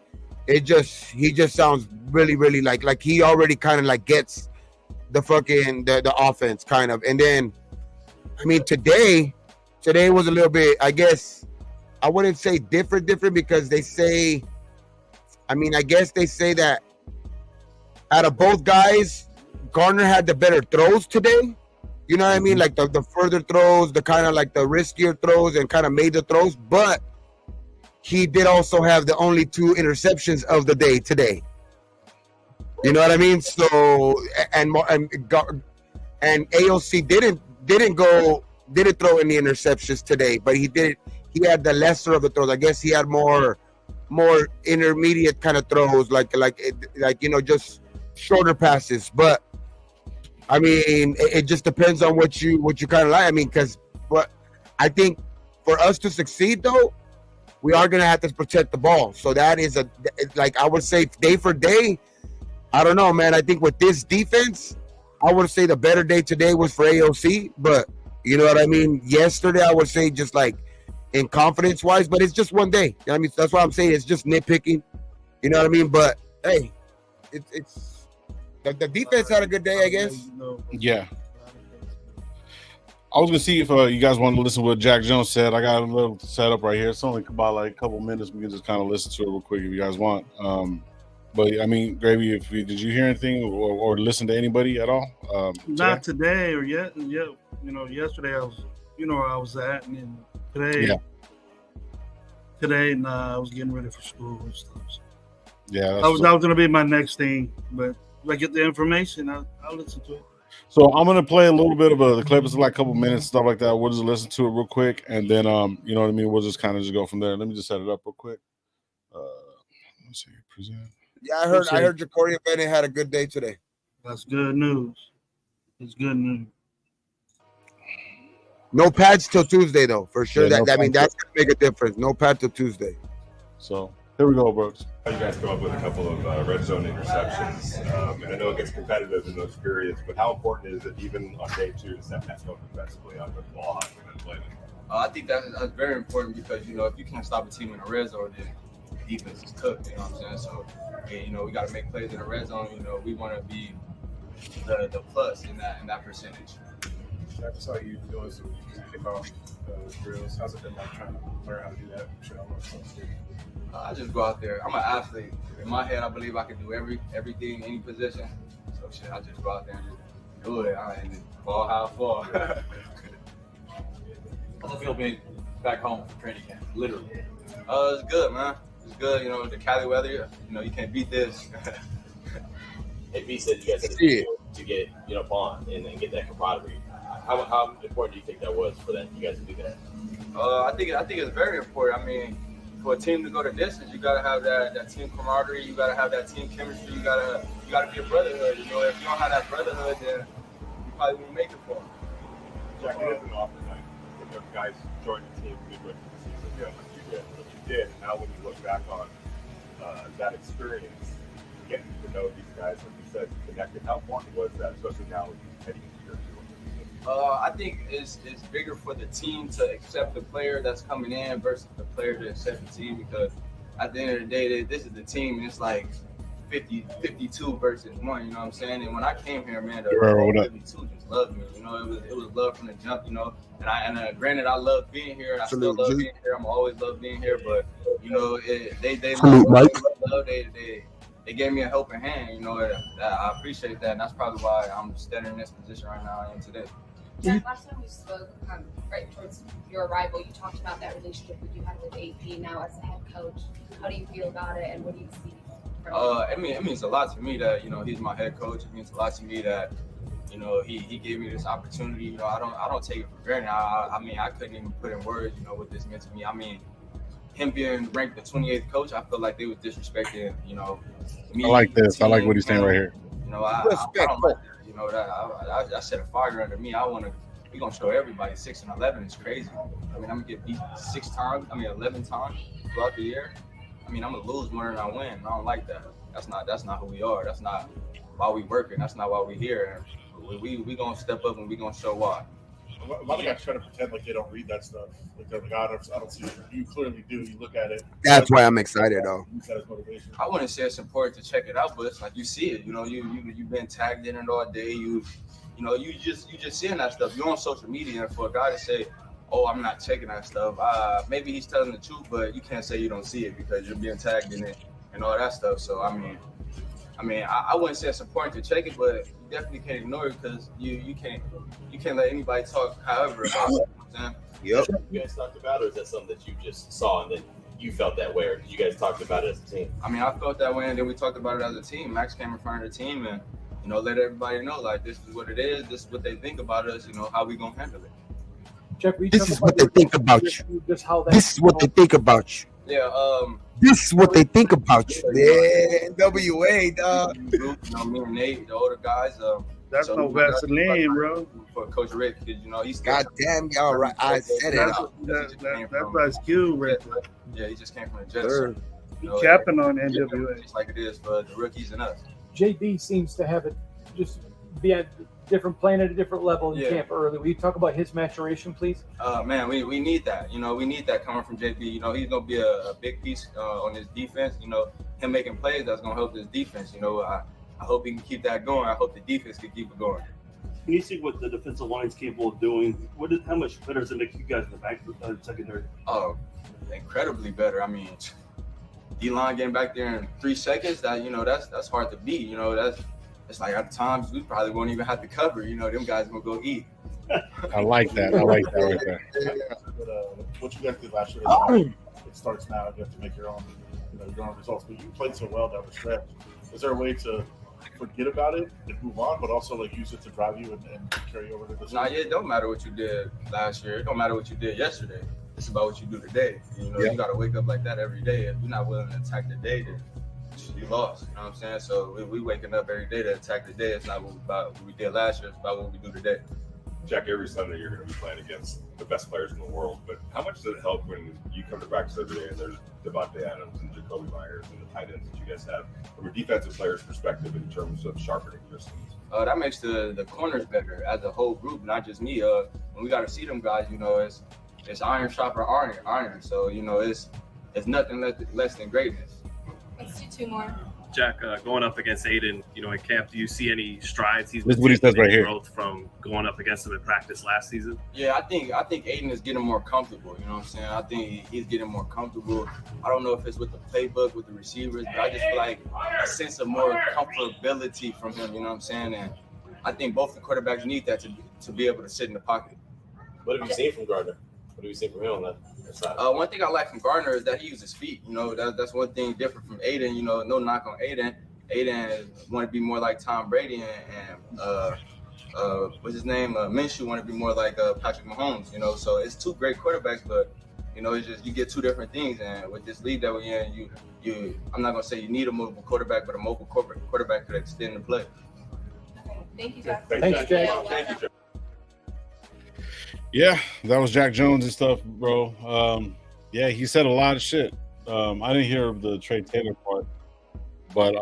he just sounds really, really like he already kind of like gets the fucking the offense kind of. And then, I mean, today was a little bit, I guess, I wouldn't say different because they say, I guess they say that out of both guys, Gardner had the better throws today. You know what I mean? Like the further throws, the kind of like the riskier throws, and kind of made the throws. But he did also have the only 2 interceptions of the day today. You know what I mean? So and AOC didn't throw any interceptions today, but he had the lesser of the throws. I guess he had more intermediate kind of throws, like just shorter passes. But I mean, it just depends on what you kind of like. I mean, but I think for us to succeed, though, we are gonna have to protect the ball. So that is I would say day for day. I don't know, man. I think with this defense, I would say the better day today was for AOC. But you know what I mean? Yesterday, I would say just like in confidence wise, but it's just one day. You know what I mean? That's why I'm saying it's just nitpicking. You know what I mean? But hey, it's. The defense had a good day, I guess. Yeah. I was gonna see if you guys want to listen to what Jack Jones said. I got a little setup right here. It's only about like a couple minutes. We can just kind of listen to it real quick if you guys want. But I mean, Gravy, did you hear anything or listen to anybody at all? Not today or yet. Yesterday I was, where I was at, and then today. Yeah. Today, I was getting ready for school and stuff. So. Yeah, that was gonna be my next thing, but. If I get the information, I'll listen to it. So I'm gonna play a little bit of the clip. It's like a couple minutes, stuff like that. We'll just listen to it real quick, and then you know what I mean. We'll just kind of go from there. Let me just set it up real quick. Let's see. Present. Yeah, I heard Jacoria Bennett had a good day today. That's good news. It's good news. No pads till Tuesday though, for sure. Yeah, I mean that's gonna make a difference. No pads till Tuesday. So here we go, Brooks. You guys come up with a couple of red zone interceptions, and I know it gets competitive in those periods. But how important is it, even on day 2, to set that tone defensively on the ball and play? I think that's very important because if you can't stop a team in the red zone, then defense is cooked. You know what I'm saying? So, we got to make plays in the red zone. We want to be the plus in that percentage. I saw you doing some kickoff drills. How's it been like trying to learn how to do that? I just go out there. I'm an athlete. In my head, I believe I can do everything, any position. So shit, I just go out there and just do it. And just ball how I fall. How's it feel being back home for training camp? Literally. It's good, man. It's good. The Cali weather. You can't beat this. Hey, B said you guys had to get Bond and get that camaraderie. How important do you think that was for you guys to do that? I think it's very important. I mean, for a team to go the distance, you gotta have that team camaraderie. You gotta have that team chemistry. You gotta be a brotherhood. If you don't have that brotherhood, then you probably won't make it for them. Jack, it isn't often that guys join the team midway through the season, like you did. And now when you look back on that experience, getting to know these guys, like you said, connected. How important was that, especially now with you heading into your season? I think it's bigger for the team to accept the player that's coming in versus the player to accept the team, because at the end of the day, this is the team, and it's like 52 versus 1, you know what I'm saying? And when I came here, man, the 52 just loved me, it was love from the jump, and granted, I love being here, and I still love being here. I'm always love being here, but they gave me a helping hand, I appreciate that, and that's probably why I'm standing in this position right now I am today. Jack, last time we spoke, right towards your arrival, you talked about that relationship that you had with AP now as the head coach. How do you feel about it, and what do you see? It means a lot to me that he's my head coach. It means a lot to me that he gave me this opportunity. I don't take it for granted. I mean, I couldn't even put in words what this meant to me. I mean, him being ranked the 28th coach, I feel like they was disrespecting me. I like this. I like what he's saying right here. I don't like that. I set a fire under me. We're gonna show everybody 6 and 11 is crazy. I mean, I'm gonna get beat 11 times throughout the year. I mean, I'm gonna lose more than I win. I don't like that. That's not who we are. That's not why we working. That's not why we here. We gonna step up and we gonna show why. A lot of guys try to pretend like they don't read that stuff. Like they're like, I don't see it. You clearly do. You look at it. That's why I'm excited, though. Use that as motivation. I wouldn't say it's important to check it out, but it's like you see it. You've been tagged in it all day. You just seeing that stuff. You're on social media, and for a guy to say, "Oh, I'm not checking that stuff," maybe he's telling the truth, but you can't say you don't see it because you're being tagged in it and all that stuff. So I wouldn't say it's important to check it, but you definitely can't ignore it because you can't let anybody talk however about it. Yep. You guys talked about it, or is that something that you just saw and then you felt that way, or did you guys talked about it as a team? I mean, I felt that way, and then we talked about it as a team. Max came in front of the team and let everybody know, like, this is what it is. This is what they think about us. How we gonna handle it. Jeff, this is what they think about you. This is what they think about you. Yeah. This is what they think about you. Yeah, NWA, dog. Me and Nate, the older guys. That's no Vaseline, bro. For Coach Rick, because he's goddamn, y'all right. I said it. That's Ice Cube, right? Yeah, he just came from the Jets. Capping on NWA, just like it is for the rookies and us. JB seems to have it just be at playing at a different level in camp early. Will you talk about his maturation, please? Man, we need that. We need that coming from JB. He's gonna be a big piece on his defense. Him making plays that's gonna help his defense. I hope he can keep that going. I hope the defense can keep it going. Can you see what the defensive line is capable of doing? How much better does it make you guys in the back secondary? Oh, incredibly better. I mean, D-line getting back there in 3 seconds, that's hard to beat. It's like at times we probably won't even have to cover. Them guys gonna go eat. I like that right there. What you guys did last year, it starts now. You have to make your own results. But you played so well down the stretch. Is there a way to forget about it and move on, but also use it to drive you and carry over to this? Nah, it don't matter what you did last year. It don't matter what you did yesterday. It's about what you do today. You got to wake up like that every day. If you're not willing to attack the day, then you lost. You know what I'm saying? So we waking up every day to attack the day. It's not what we did last year. It's about what we do today. Jack, every Sunday you're going to be playing against the best players in the world. But how much does it help when you come to practice every day and there's Devontae Adams and Jacoby Myers and the tight ends that you guys have from a defensive player's perspective in terms of sharpening your schemes? That makes the corners better as a whole group, not just me. When we got to see them guys, it's iron sharper iron. So it's nothing less than greatness. Let's do two more. Jack, going up against Aiden, in camp, do you see any strides This is what he says right here. Growth from going up against him in practice last season? Yeah, I think Aiden is getting more comfortable. You know what I'm saying? I think he's getting more comfortable. I don't know if it's with the playbook, with the receivers, but I just feel like a sense of more comfortability from him. You know what I'm saying? And I think both the quarterbacks need that to be able to sit in the pocket. What have you seen from Gardner? What have you seen from him on that side? One thing I like from Gardner is that he uses feet. That's one thing different from Aiden. No knock on Aiden. Aiden want to be more like Tom Brady and what's his name? Minshew want to be more like Patrick Mahomes. So it's two great quarterbacks, but it's just you get two different things. And with this league that we're in, you I'm not gonna say you need a mobile quarterback, but a mobile quarterback could extend the play. Thank you, Jack. Thanks, Jack. Thank you, Jack. Yeah, that was Jack Jones and stuff, bro. Yeah, he said a lot of shit. I didn't hear the Trey Taylor part, but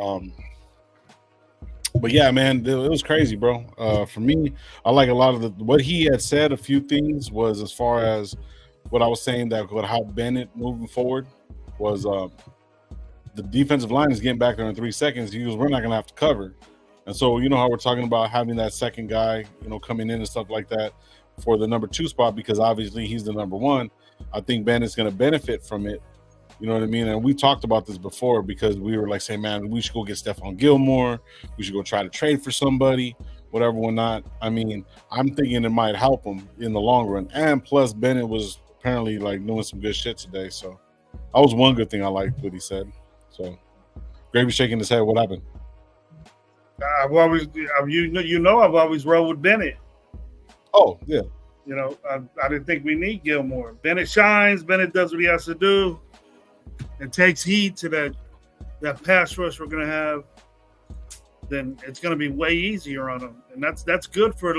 yeah, man, it was crazy, bro. For me, I like a lot of what he had said. A few things was as far as what I was saying that with how Bennett moving forward was the defensive line is getting back there in 3 seconds. He goes, we're not gonna have to cover, and so how we're talking about having that second guy, coming in and stuff like that for the number 2 spot because obviously he's the number 1. I think Bennett's going to benefit from it. You know what I mean? And we talked about this before because we were like saying, man, we should go get Stephon Gilmore. We should go try to trade for somebody, whatever, whatnot. I mean, I'm thinking it might help him in the long run. And plus, Bennett was apparently like doing some good shit today. So that was one good thing I liked what he said. So Gravy shaking his head. What happened? I've always rolled with Bennett. Oh, yeah. I didn't think we need Gilmore. Bennett shines. Bennett does what he has to do and takes heed to that pass rush we're going to have. Then it's going to be way easier on him. And that's good for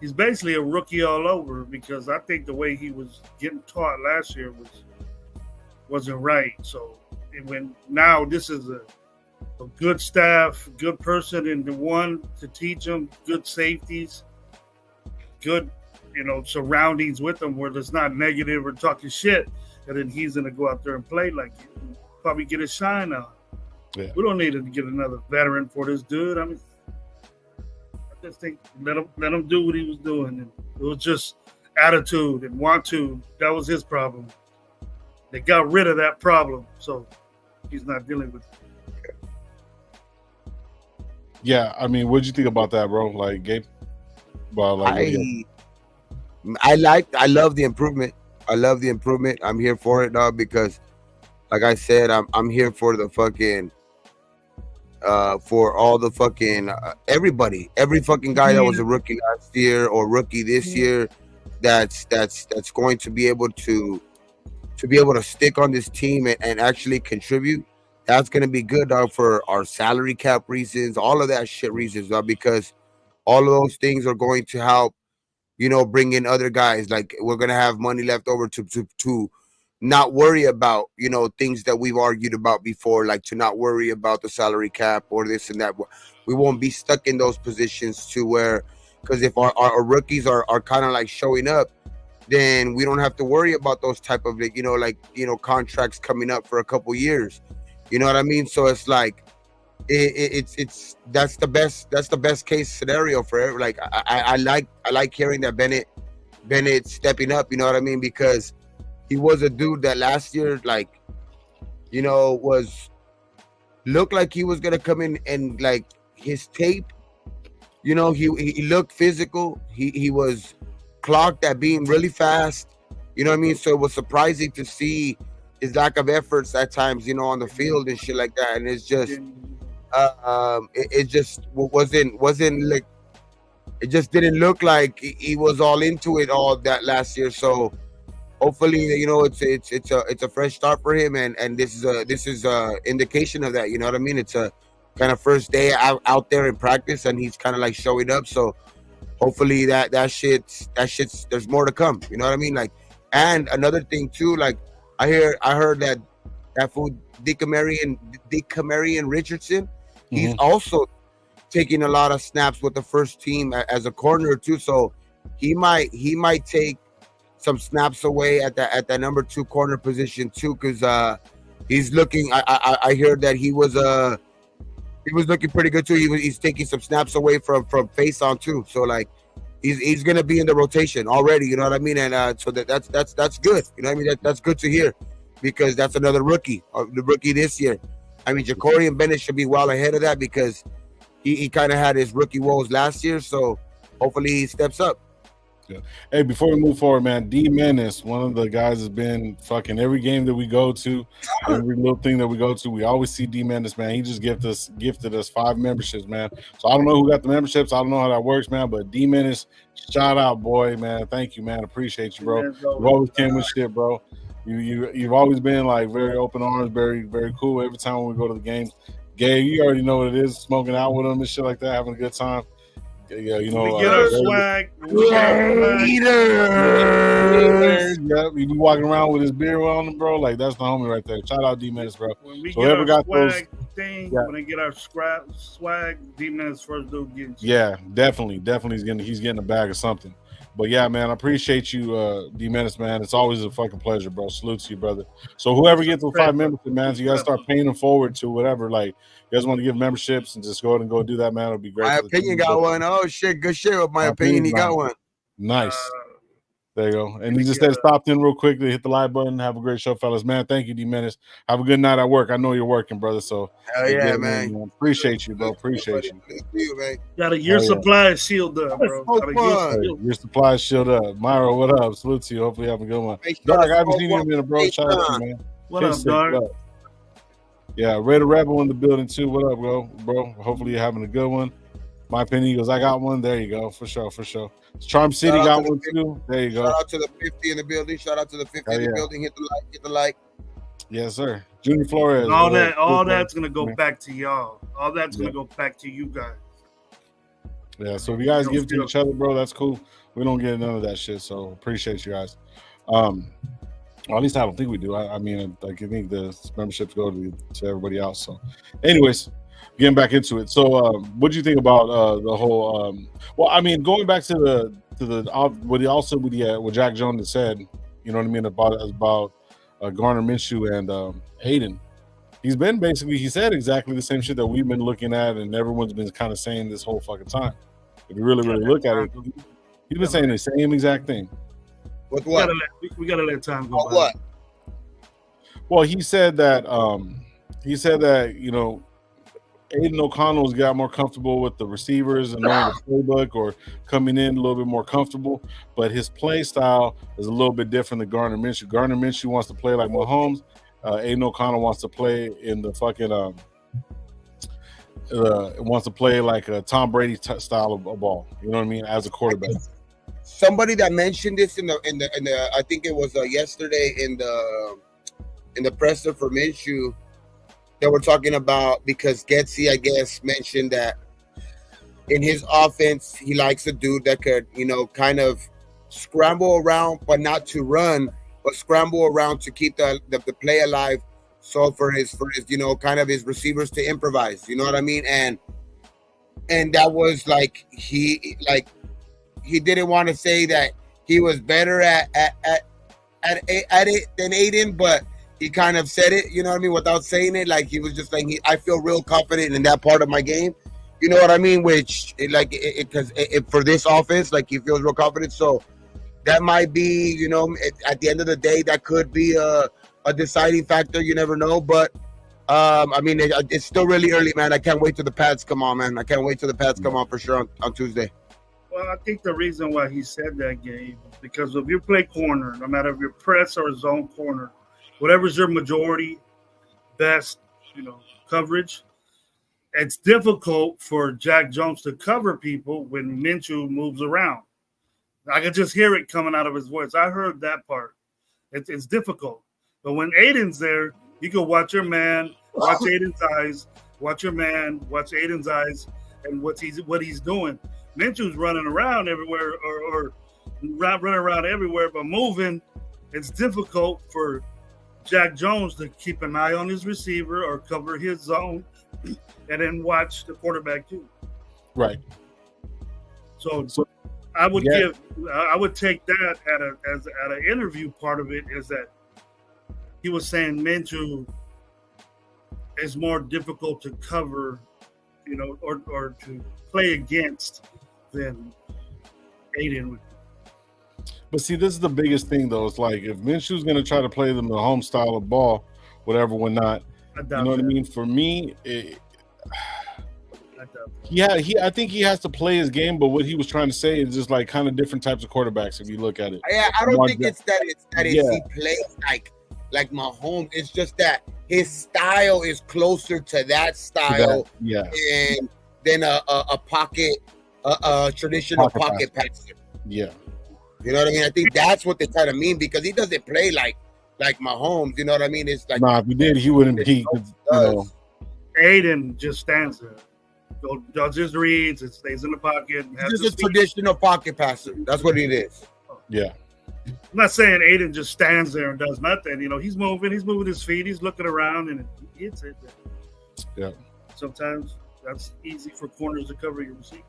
he's basically a rookie all over because I think the way he was getting taught last year wasn't right. So now this is a good staff, good person in the one to teach him, good safeties. Good, surroundings with him where there's not negative or talking shit, and then he's gonna go out there and play like it and probably get a shine out. Yeah. We don't need to get another veteran for this dude. I mean, I just think let him do what he was doing. And it was just attitude and want to. That was his problem. They got rid of that problem, so he's not dealing with it. Yeah, I mean, what'd you think about that, bro? Like, Gabe? Well, I love the improvement. I love the improvement. I'm here for it, dog, because like I said, I'm here for the fucking for all the fucking everybody, every fucking guy that was a rookie last year or rookie this year that's going to be able to stick on this team and actually contribute. That's going to be good, dog, for our salary cap reasons, all of that shit reasons, dog, because all of those things are going to help, bring in other guys. Like we're going to have money left over to not worry about, things that we've argued about before, like to not worry about the salary cap or this and that. We won't be stuck in those positions to where, because if our rookies are kind of like showing up, then we don't have to worry about those type of, contracts coming up for a couple years. You know what I mean? So it's like, that's the best case scenario for it. Like I like hearing that Bennett stepping up, you know what I mean? Because he was a dude that last year, looked like he was gonna come in and like his tape, he looked physical. He was clocked at being really fast, you know what I mean? So it was surprising to see his lack of efforts at times, on the field and shit like that. And it's just it just wasn't like, it just didn't look like he was all into it all that last year. So hopefully, it's a fresh start for him, and this is a indication of that. You know what I mean? It's a kind of first day out there in practice, and he's kind of like showing up. So hopefully that shit's there's more to come. You know what I mean? Like, and another thing too, like I heard that fool Decamarian Richardson, he's also taking a lot of snaps with the first team as a corner too. So he might take some snaps away at that number 2 corner position too, because he's looking. I heard that he was looking pretty good too. He's taking some snaps away from face on too. So like he's gonna be in the rotation already. You know what I mean? And so that's good. You know what I mean? That's good to hear, because that's another rookie, the rookie this year. I mean, Jacorian Bennett should be well ahead of that, because he kind of had his rookie woes last year. So hopefully he steps up. Yeah. Hey, before we move forward, man, D Menace, one of the guys has been fucking every game that we go to, every little thing that we go to, we always see D Menace, man. He just gifted us 5 memberships, man. So I don't know who got the memberships. I don't know how that works, man. But D Menace, shout out, boy, man. Thank you, man. Appreciate you, bro. You always came with shit, bro. You've always been like very open arms, very, very cool. Every time when we go to the games, Gabe, you already know what it is, smoking out with them and shit like that, having a good time. Yeah, you know, we get our swag. Yeah, we be walking around with his beer on him, bro. Like, that's the homie right there. Shout out D Menace, bro. When we get our swag thing, when they get our swag, D Menace first dude getting. Yeah, definitely, he's getting a bag of something. But yeah, man, I appreciate you, D Menace, man. It's always a fucking pleasure, bro. Salute to you, brother. So whoever gets those 5 memberships, man, so you gotta start paying them forward to whatever. Like, you guys want to give memberships and just go ahead and go do that, man. It'll be great. My opinion got one. Oh shit, good shit. With my opinion, he got one. Nice. There you go. And he just said stopped in real quick to hit the like button. Have a great show, fellas. Man, thank you, D Menace. Have a good night at work. I know you're working, brother. So hell yeah, man. Appreciate you, bro. Appreciate you. Thank you, man. Got a year supply of shield up, bro. Your supply is shield up. Myra, what up? Salute to you. Hopefully you have a good one. Dark, I haven't seen you in a minute, bro. Shout out to you, man. What up, Dark? Yeah, Raider Rebel in the building too. What up, bro? Hopefully you're having a good one. My opinion, he goes, I got one. There you go. For sure. Charm City got one too. There you go. Shout out to the 50 in the building. Shout out to the 50 in the building. Hit the like. Yes, sir. Junior Flores. All that's gonna go back to y'all. All that's gonna go back to you guys. Yeah, so if you guys give to each other, bro, that's cool. We don't get none of that shit, so appreciate you guys. Or at least I don't think we do. I mean, I think the memberships go to everybody else. So, anyways, getting back into it. So, what do you think about the whole? Well, I mean, going back to what Jack Jones had said. You know what I mean about Garner Minshew and Aiden. He said exactly the same shit that we've been looking at, and everyone's been kind of saying this whole fucking time. If you really look at it, he's been saying the same exact thing. With what? We gotta let time go. What? Well, he said that you know, Aiden O'Connell's got more comfortable with the receivers and knowing the playbook, or coming in a little bit more comfortable, but his play style is a little bit different than Garner Minshew. Garner Minshew wants to play like Mahomes. Aiden O'Connell wants to play in the fucking wants to play like a Tom Brady style of ball. You know what I mean? As a quarterback. Somebody that mentioned this in the I think it was yesterday in the presser for Minshew, that we're talking about, because Getsy, I guess, mentioned that in his offense he likes a dude that could, you know, kind of scramble around, but not to run, but scramble around to keep the play alive. So for his you know, kind of his receivers to improvise, you know what I mean? And that was like he didn't want to say that he was better at it than Aiden, but he kind of said it, you know what I mean, without saying it. Like, he was just like, I feel real confident in that part of my game, you know what I mean? Which, because for this offense, like, he feels real confident. So that might be, you know, at the end of the day, that could be a deciding factor. You never know. But I mean, it's still really early, man. I can't wait till the pads come on, man. I can't wait till the pads come on for sure on Tuesday. Well, I think the reason why he said that, Gabe, is because if you play corner, no matter if you're press or zone corner, whatever's your majority best, you know, coverage, it's difficult for Jack Jones to cover people when Minshew moves around. I could just hear it coming out of his voice. I heard that part. It's difficult. But when Aiden's there, you can watch your man, watch Aiden's eyes, watch your man, watch Aiden's eyes, and what he's doing. Minshew's running around everywhere or running around everywhere, but moving, it's difficult for Jack Jones to keep an eye on his receiver or cover his zone and then watch the quarterback too. Right. So I would take that as an interview part of it is that he was saying Minshew is more difficult to cover, or to play against than Aiden would. But see, this is the biggest thing, though. It's like if Minshew's going to try to play them the home style of ball, whatever, when not, you know what I mean? For me, I think he has to play his game. But what he was trying to say is just like kind of different types of quarterbacks. If you look at it, yeah, I don't think it's that he plays like Mahomes. It's just that his style is closer to that style, and then a pocket, traditional pocket passer. Yeah. You know what I mean? I think that's what they kind of mean because he doesn't play like Mahomes. You know what I mean? It's like if he did, he wouldn't be. Aiden just stands there, does his reads, and stays in the pocket. He's just a traditional pocket passer. That's what it is. Yeah. I'm not saying Aiden just stands there and does nothing. He's moving his feet, he's looking around, and he hits it. Yeah. Sometimes that's easy for corners to cover your receiver.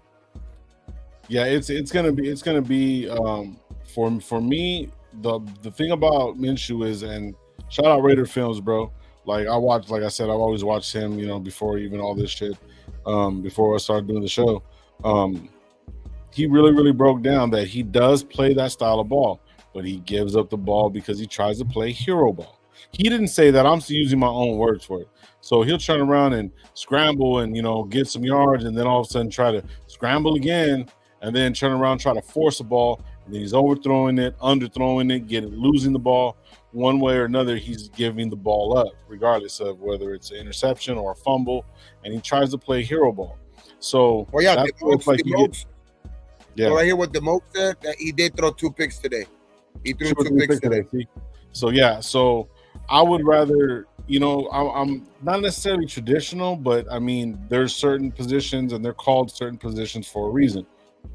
Yeah, it's gonna be for me the thing about Minshew is, and shout out Raider Films, bro. Like I said, I've always watched him, before even all this shit, before I started doing the show. He really broke down that he does play that style of ball, but he gives up the ball because he tries to play hero ball. He didn't say that. I'm using my own words for it. So he'll turn around and scramble and get some yards, and then all of a sudden try to scramble again, and then turn around, try to force the ball, and then he's overthrowing it, underthrowing it, losing the ball. One way or another, he's giving the ball up, regardless of whether it's an interception or a fumble, and he tries to play hero ball. So, right here what DeMoke said, that he did throw 2 picks today. He threw 2 picks today. So I would rather, I'm not necessarily traditional, but I mean, there's certain positions and they're called certain positions for a reason.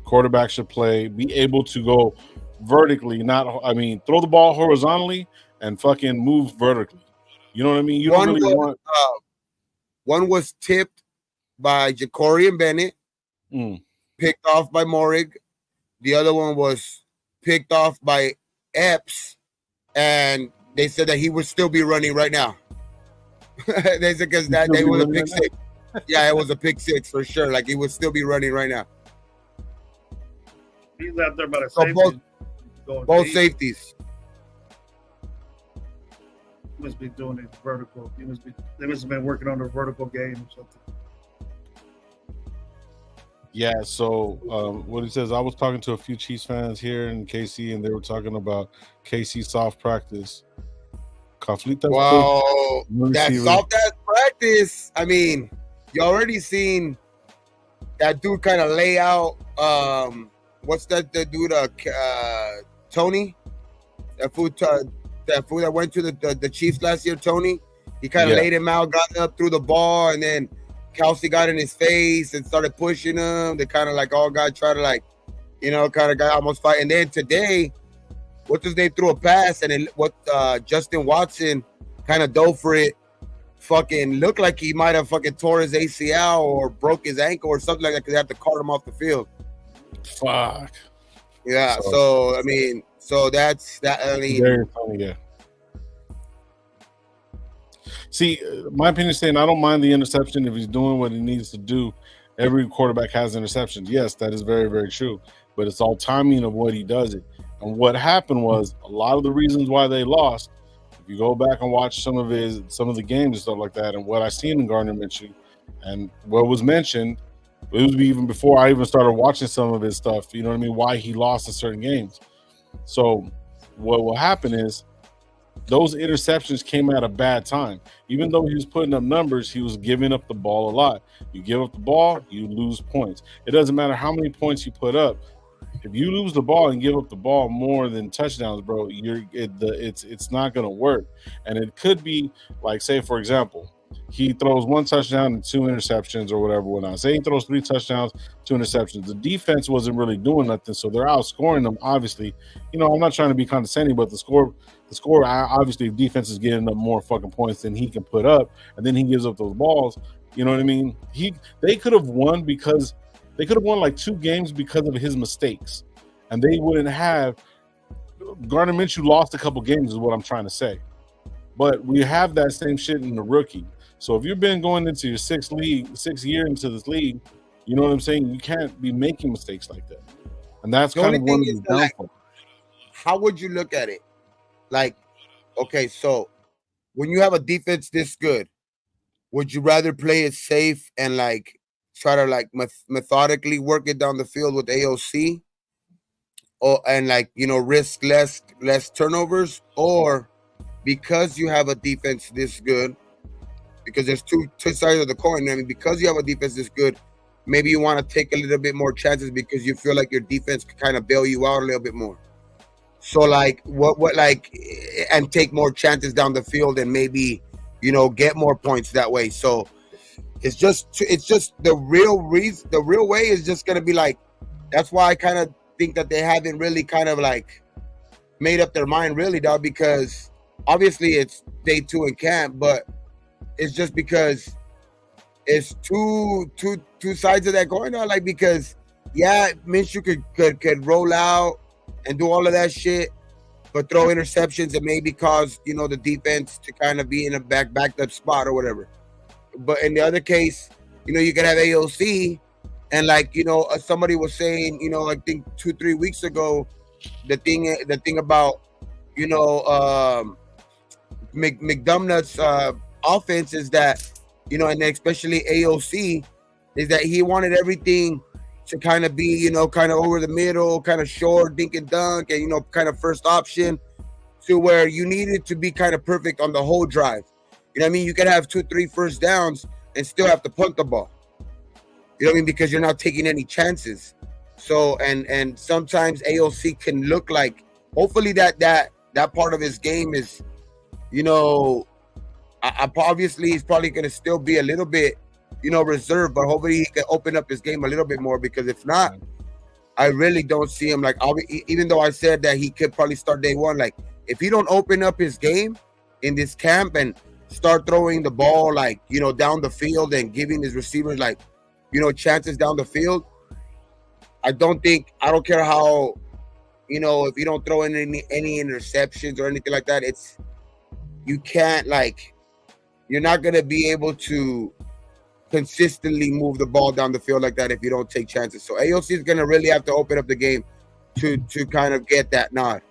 Quarterback should be able to go vertically, throw the ball horizontally and fucking move vertically. You know what I mean? You don't really want. One was tipped by Ja'Cory and Bennett, picked off by Morig. The other one was picked off by Epps, and they said that he would still be running right now. They said because that day was a pick 6. Yeah, it was a pick 6 for sure. Like he would still be running right now. He's out there by the safety. Both safeties. He must be doing it vertical. They must have been working on their vertical game or something. Yeah, so what it says, I was talking to a few Chiefs fans here in KC, and they were talking about KC soft practice. Wow, that soft ass practice. I mean, you already seen that dude kind of lay out. What's that? The dude, Tony, that fool that went to the Chiefs last year. Tony, he kind of laid him out, got up, threw the ball, and then Kelsey got in his face and started pushing him. They kind of like all got try to kind of got almost fight. And then today, what's his name threw a pass, and Justin Watson kind of dove for it. Fucking looked like he might have fucking tore his ACL or broke his ankle or something like that because they had to cart him off the field. Fuck. Yeah. So I mean, that's that. I mean, very funny. Yeah. See, my opinion is saying I don't mind the interception if he's doing what he needs to do. Every quarterback has interceptions. Yes, that is very, very true. But it's all timing of what he does it. And what happened was a lot of the reasons why they lost. If you go back and watch some of the games and stuff like that, and what I seen in Gardner Minshew, and what was mentioned, it was even before I even started watching some of his stuff. You know what I mean? Why he lost in certain games. So what will happen is those interceptions came at a bad time. Even though he was putting up numbers, he was giving up the ball a lot. You give up the ball, you lose points. It doesn't matter how many points you put up. If you lose the ball and give up the ball more than touchdowns, bro, it's not going to work. And it could be like, say, for example, he throws 1 touchdown and 2 interceptions or whatever. Say he throws 3 touchdowns, 2 interceptions. The defense wasn't really doing nothing, so they're outscoring them. Obviously, I'm not trying to be condescending, but the score. Obviously, if defense is getting up more fucking points than he can put up, and then he gives up those balls. You know what I mean? They could have won because they could have won like 2 games because of his mistakes, and they wouldn't have. Gardner Minshew lost a couple games, is what I'm trying to say. But we have that same shit in the rookie. So if you've been going into your 6th year into this league, you know what I'm saying? You can't be making mistakes like that. And that's kind of one of the downfalls. How would you look at it? Like, okay, so when you have a defense this good, would you rather play it safe and like try to like methodically work it down the field with AOC, and like risk less turnovers, or because you have a defense this good? Because there's two sides of the coin. I mean, because you have a defense this good, maybe you want to take a little bit more chances because you feel like your defense can kind of bail you out a little bit more. So like and take more chances down the field and maybe get more points that way. So it's just the real reason. The real way is just gonna be like, that's why I kind of think that they haven't really kind of like made up their mind really, dog, because obviously it's day 2 in camp, but it's just because it's two sides of that coin now. Like, because Minshew could roll out and do all of that shit, but throw interceptions and maybe cause the defense to kind of be in a backed up spot or whatever. But in the other case, you could have AOC, and like somebody was saying, I think 2-3 weeks ago, the thing about McDonoughnut's offense is that and especially AOC, is that he wanted everything to kind of be kind of over the middle, kind of short dink and dunk, and kind of first option, to where you needed to be kind of perfect on the whole drive. You know what I mean? You could have 2-3 first downs and still have to punt the ball. You know what I mean? Because you're not taking any chances. So and sometimes AOC can look like, hopefully that part of his game is obviously he's probably going to still be a little bit, reserved, but hopefully he can open up his game a little bit more, because if not, I really don't see him. Like, even though I said that he could probably start day 1, like if he don't open up his game in this camp and start throwing the ball like, down the field and giving his receivers like, chances down the field, I don't care how, if you don't throw in any interceptions or anything like that, you can't, like, you're not going to be able to consistently move the ball down the field like that if you don't take chances. So AOC is going to really have to open up the game to kind of get that nod.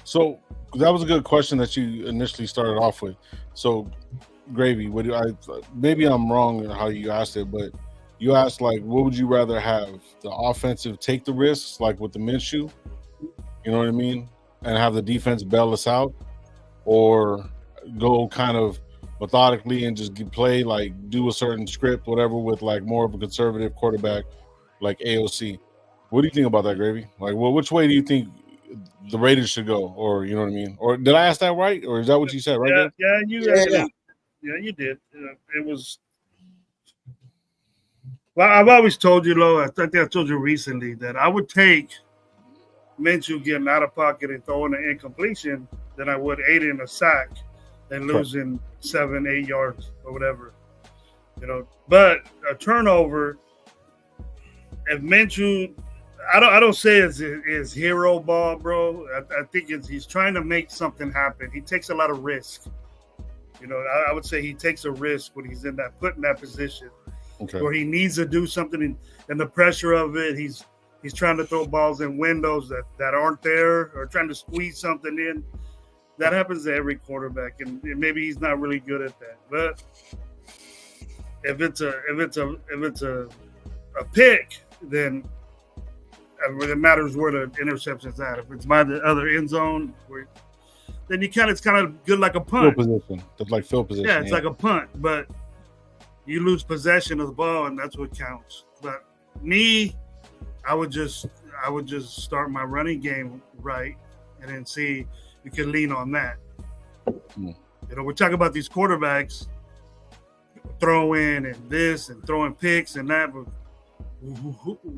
So that was a good question that you initially started off with. So, Gravy, maybe I'm wrong in how you asked it, but you asked, like, what would you rather have? The offensive take the risks, like with the Minshew, you know what I mean, and have the defense bail us out, or go kind of methodically and just play, like, do a certain script, whatever, with like more of a conservative quarterback like AOC? What do you think about that, Gravy? Like, well, which way do you think the Raiders should go? Or, you know what I mean? Or did I ask that right? Or is that what you said, right? Yeah, you did. It was. Well, I've always told you, Lo, I think I told you recently, that I would take Minshew getting out of pocket and throwing an incompletion than I would Aiden a sack and losing 7-8 yards or whatever. But a turnover, if Minshew, I don't say it's hero ball, bro. I think he's trying to make something happen. He takes a lot of risk. I would say he takes a risk when he's put in that position, where he needs to do something, and the pressure of it, he's trying to throw balls in windows that aren't there, or trying to squeeze something in. That happens to every quarterback, and maybe he's not really good at that. But if it's a pick, then it matters where the interception's at. If it's by the other end zone, then it's kind of good like a punt. Field position. It's like field position. Yeah, it's like a punt, but you lose possession of the ball, and that's what counts. But me, I would just start my running game right, and then see. You can lean on that. We're talking about these quarterbacks throwing and this and throwing picks and that. But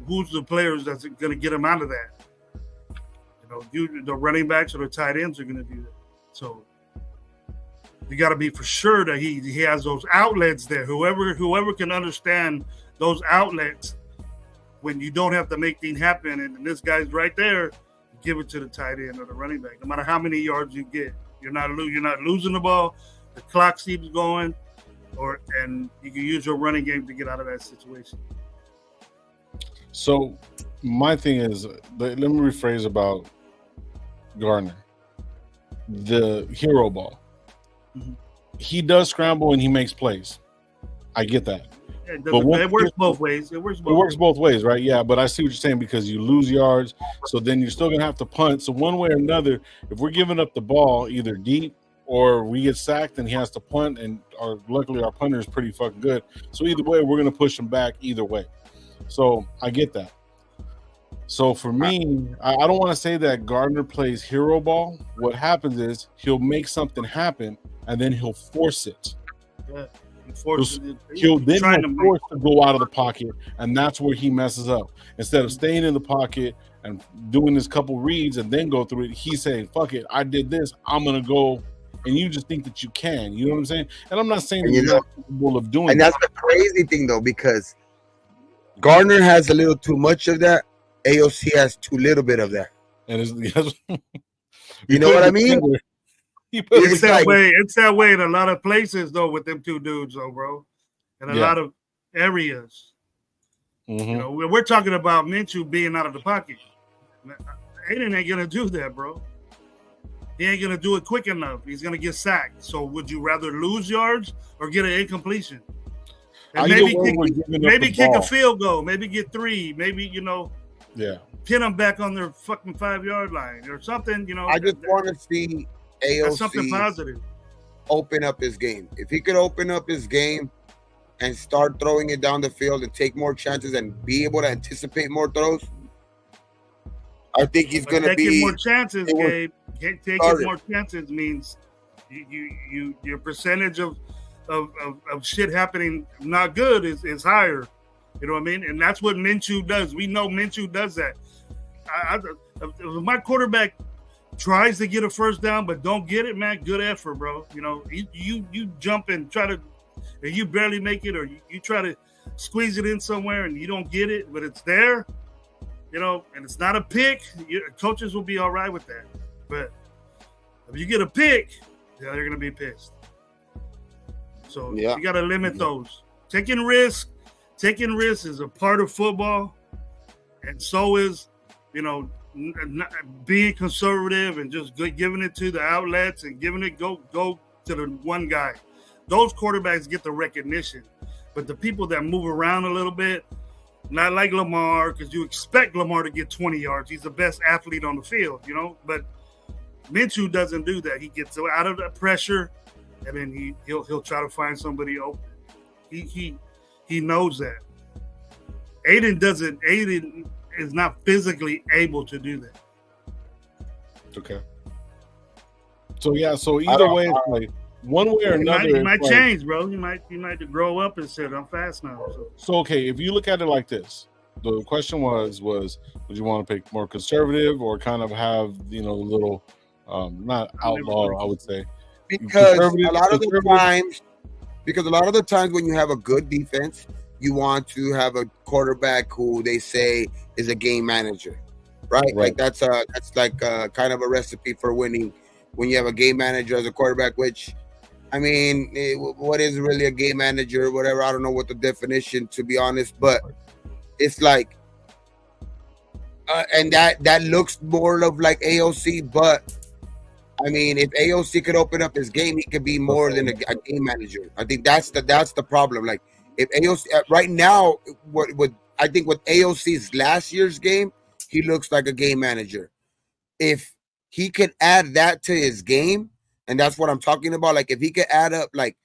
who's the players that's going to get him out of that? The running backs or the tight ends are going to do that. So you got to be for sure that he has those outlets there. Whoever can understand those outlets when you don't have to make things happen, and this guy's right there, give it to the tight end or the running back. No matter how many yards you get, you're not losing the ball. The clock keeps going, and you can use your running game to get out of that situation. So my thing is, let me rephrase about Gardner. The hero ball. Mm-hmm. He does scramble and he makes plays. I get that. It works both ways. It works both ways, right? Yeah, but I see what you're saying because you lose yards, so then you're still gonna have to punt. So one way or another, if we're giving up the ball either deep or we get sacked and he has to punt, and luckily our punter is pretty fucking good. So either way, we're gonna push him back either way. So I get that. So for me, I don't want to say that Gardner plays hero ball. What happens is he'll make something happen and then he'll force it. Yeah. He'll force to go out of the pocket, and that's where he messes up. Instead of staying in the pocket and doing this couple reads and then go through it, he's saying, fuck it, I did this, I'm gonna go. And you just think that you can, you know what I'm saying? And I'm not saying that you're not capable of doing and that. That's the crazy thing though, because Gardner has a little too much of that. AOC has too little bit of that. And you know what I mean? It's that way. It's that way in a lot of places, though, with them two dudes, though, bro. In a lot of areas. Mm-hmm. We're talking about Minshew being out of the pocket. Aiden ain't gonna do that, bro. He ain't gonna do it quick enough. He's gonna get sacked. So, would you rather lose yards or get an incompletion? And maybe kick a field goal. Maybe get 3. Maybe pin them back on their fucking 5-yard line or something. I just want to see AOC something positive. Open up his game. If he could open up his game and start throwing it down the field and take more chances and be able to anticipate more throws, I think he's going to be taking more chances. Gabe, taking more chances means your percentage of shit happening not good is higher. You know what I mean? And that's what Minshew does. We know Minshew does that. If my quarterback tries to get a first down but don't get it, man, good effort, bro. You jump and try to, and you barely make it, or you try to squeeze it in somewhere and you don't get it, but it's there, and it's not a pick. Coaches will be all right with that. But if you get a pick, they're going to be pissed. So you got to limit those. Taking risks is a part of football, and so is, being conservative and just giving it to the outlets and giving it go to the one guy. Those quarterbacks get the recognition, but the people that move around a little bit, not like Lamar, because you expect Lamar to get 20 yards. He's the best athlete on the field, but Minshew doesn't do that. He gets out of that pressure, and then he'll try to find somebody open. He knows that. Aiden is not physically able to do that. Okay. So either way, it's like one way or another. He might change, bro. He might grow up and say, I'm fast now. So okay, if you look at it like this, the question was would you want to pick more conservative or kind of have a little not outlaw, I would say. Because a lot of the times when you have a good defense, you want to have a quarterback who they say is a game manager, right? Like that's like kind of a recipe for winning when you have a game manager as a quarterback, which, I mean, what is really a game manager or whatever? I don't know what the definition, to be honest, but it's like, and that looks more of like AOC, but I mean, if AOC could open up his game, he could be more than a game manager. I think that's the problem. Like, if AOC right now, I think with AOC's last year's game, he looks like a game manager. If he could add that to his game, and that's what I'm talking about. Like, if he could add up, like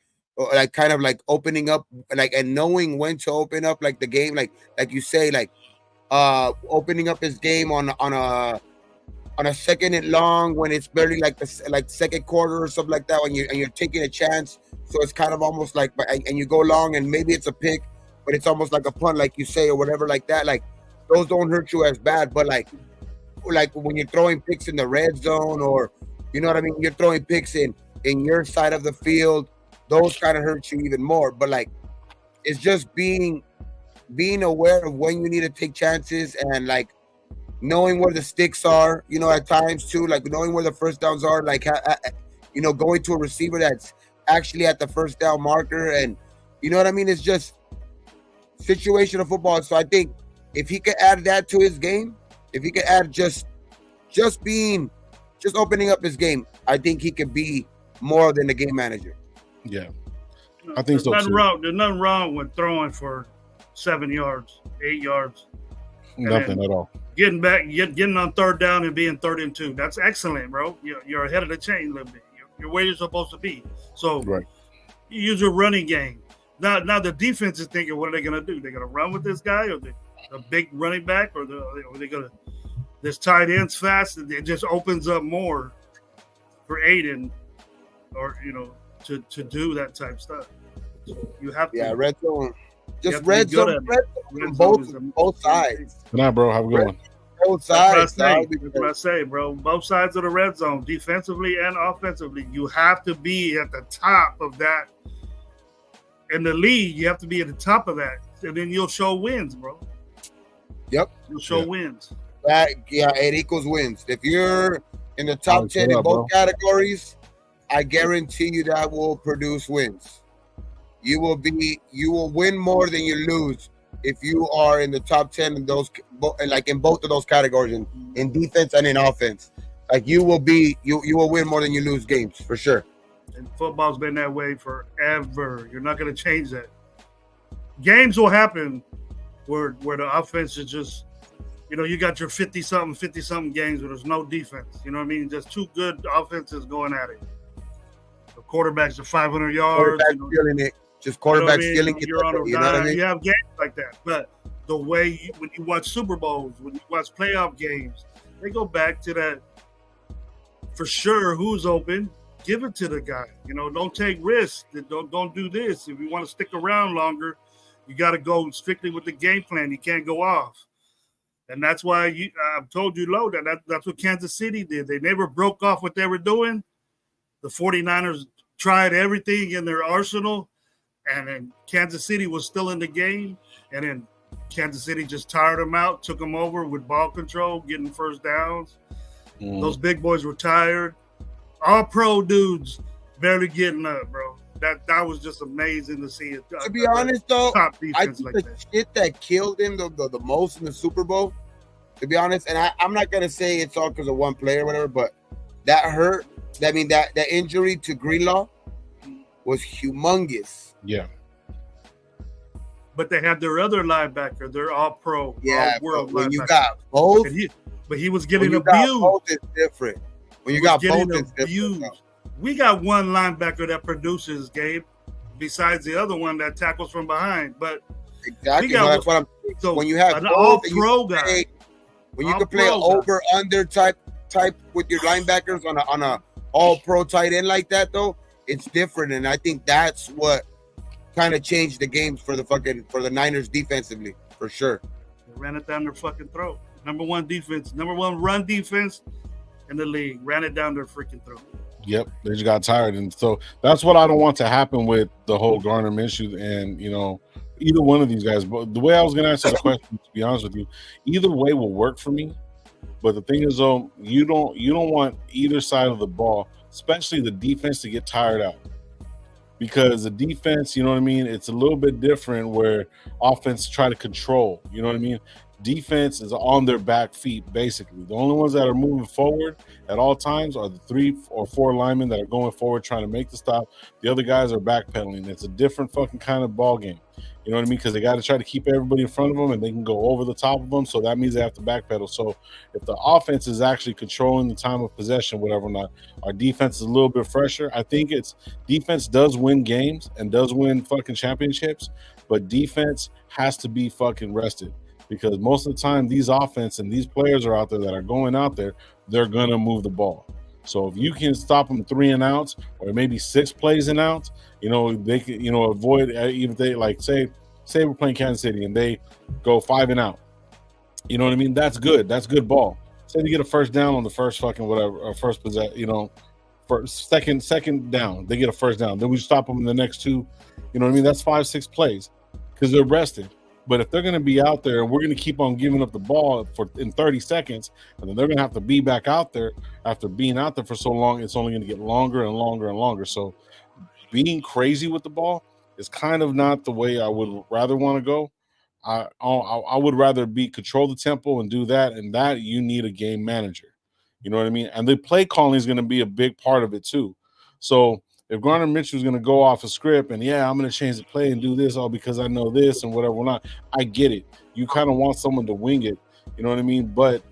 kind of like opening up, like, and knowing when to open up, like the game, like you say, like opening up his game on a on a second and long when it's barely like the second quarter or something like that, when you're taking a chance. So it's kind of almost like, and you go long and maybe it's a pick, but it's almost like a punt, like you say, or whatever like that. Like those don't hurt you as bad, but like when you're throwing picks in the red zone, or you know what I mean, you're throwing picks in your side of the field, those kind of hurt you even more. But like it's just being aware of when you need to take chances, and like knowing where the sticks are, you know, at times too, like knowing where the first downs are, like you know, going to a receiver that's actually at the first down marker, and you know what I mean. It's just situational football. So I think if he could add that to his game, if he could add just opening up his game, I think he could be more than the game manager. Yeah, I think so too. There's nothing wrong with throwing for 7 yards, 8 yards. Nothing at all. Getting back, getting on third down and being 3rd and 2. That's excellent, bro. You're ahead of the chain a little bit. You're where you're supposed to be. So you use your running game. Now the defense is thinking, what are they going to do? They're going to run with this guy, or a big running back, or are they going to this tight end's fast, and it just opens up more for Aiden, or you know, to do that type stuff. You have to. Yeah, red zone. Just red zone both sides. Good night, bro. Have a good one. Both sides. That's what I say, bro. Both sides of the red zone, defensively and offensively. You have to be at the top of that. In the league, you have to be at the top of that, and then you'll show wins, bro. Yep. You'll show wins. It equals wins. If you're in the top 10 in both categories, I guarantee you that will produce wins. You will win more than you lose if you are in the top 10 in those, like in both of those categories, in defense and in offense. Like you will win more than you lose games for sure. And football's been that way forever. You're not going to change that. Games will happen where the offense is just, you know, you got your 50-something games where there's no defense. You know what I mean? Just two good offenses going at it. The quarterbacks are 500 yards. Stealing it. Just quarterback stealing it. You're on a you have games like that. But the way when you watch Super Bowls, when you watch playoff games, they go back to that for sure. Who's open? Give it to the guy. You know, don't take risks. Don't do this. If you want to stick around longer, you got to go strictly with the game plan. You can't go off. And that's why I've told you, Lo, that's what Kansas City did. They never broke off what they were doing. The 49ers tried everything in their arsenal, and then Kansas City was still in the game. And then Kansas City just tired them out, took them over with ball control, getting first downs. Those big boys were tired. All pro dudes barely getting up, bro. That was just amazing to see it. To be honest, though, I think like the shit that killed him the most in the Super Bowl, to be honest, and I'm not going to say it's all because of one player or whatever, but that hurt. I mean, that injury to Greenlaw was humongous. Yeah. But they had their other linebacker. They're all pro. Yeah, all world when linebacker. You got both. But he was getting abused. both, it's different. When you got both, it's different. We got one linebacker that produces, Gabe, besides the other one that tackles from behind. But exactly, that's what I'm saying. So when you have an both, all-pro guy, when you can play an over/under type with your linebackers on a all-pro tight end like that, though, it's different. And I think that's what kind of changed the games for the Niners defensively, for sure. They ran it down their fucking throat. Number one run defense in the league. Ran it down their freaking throat. Yep, they just got tired, and so that's what I don't want to happen with the whole Gardner Minshew and either one of these guys. But the way I was going to answer the question, to be honest with you, either way will work for me. But the thing is, though, you don't want either side of the ball, especially the defense, to get tired out, because the defense, you know what I mean, it's a little bit different where offense try to control. You know what I mean? Defense is on their back feet, basically. The only ones that are moving forward at all times are the 3 or 4 linemen that are going forward trying to make the stop. The other guys are backpedaling. It's a different fucking kind of ball game. You know what I mean? Because they got to try to keep everybody in front of them, and they can go over the top of them. So that means they have to backpedal. So if the offense is actually controlling the time of possession, whatever or not, our defense is a little bit fresher. I think defense does win games and does win fucking championships, but defense has to be fucking rested. Because most of the time, these offense and these players are out there that are going out there they're gonna move the ball. So if you can stop them 3 and outs, or maybe 6 plays and outs, they can, avoid even if they like say we're playing Kansas City and they go 5 and out. You know what I mean? That's good. That's good ball. Say they get a first down on the first fucking whatever, or first possession, first second down, they get a first down. Then we stop them in the next 2. You know what I mean? That's 5-6 plays because they're rested. But if they're going to be out there and we're going to keep on giving up the ball in 30 seconds, and then they're going to have to be back out there after being out there for so long, it's only going to get longer and longer and longer. So being crazy with the ball is kind of not the way I would rather want to go. I would rather control the tempo and do that, and that you need a game manager. You know what I mean? And the play calling is going to be a big part of it too. So if Garner Mitchell is going to go off a script and, I'm going to change the play and do this all because I know this and whatever, not, I get it. You kind of want someone to wing it. You know what I mean? But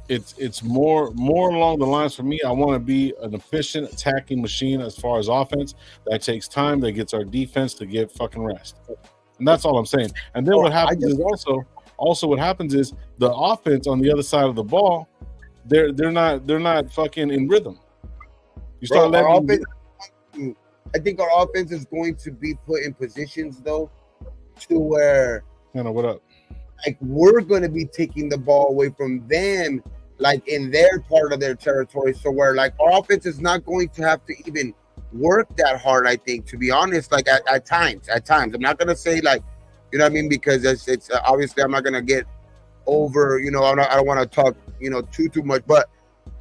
it's more along the lines for me. I want to be an efficient attacking machine as far as offense. That takes time. That gets our defense to get fucking rest. And that's all I'm saying. And then what happens is also what happens is the offense on the other side of the ball, they're not fucking in rhythm. You start I think our offense is going to be put in positions though to where what up? Like we're going to be taking the ball away from them, like in their part of their territory. So where like our offense is not going to have to even work that hard. I think, to be honest, like at times, I'm not going to say like, you know what I mean? Because it's obviously I'm not going to get over, I don't want to talk, too much, but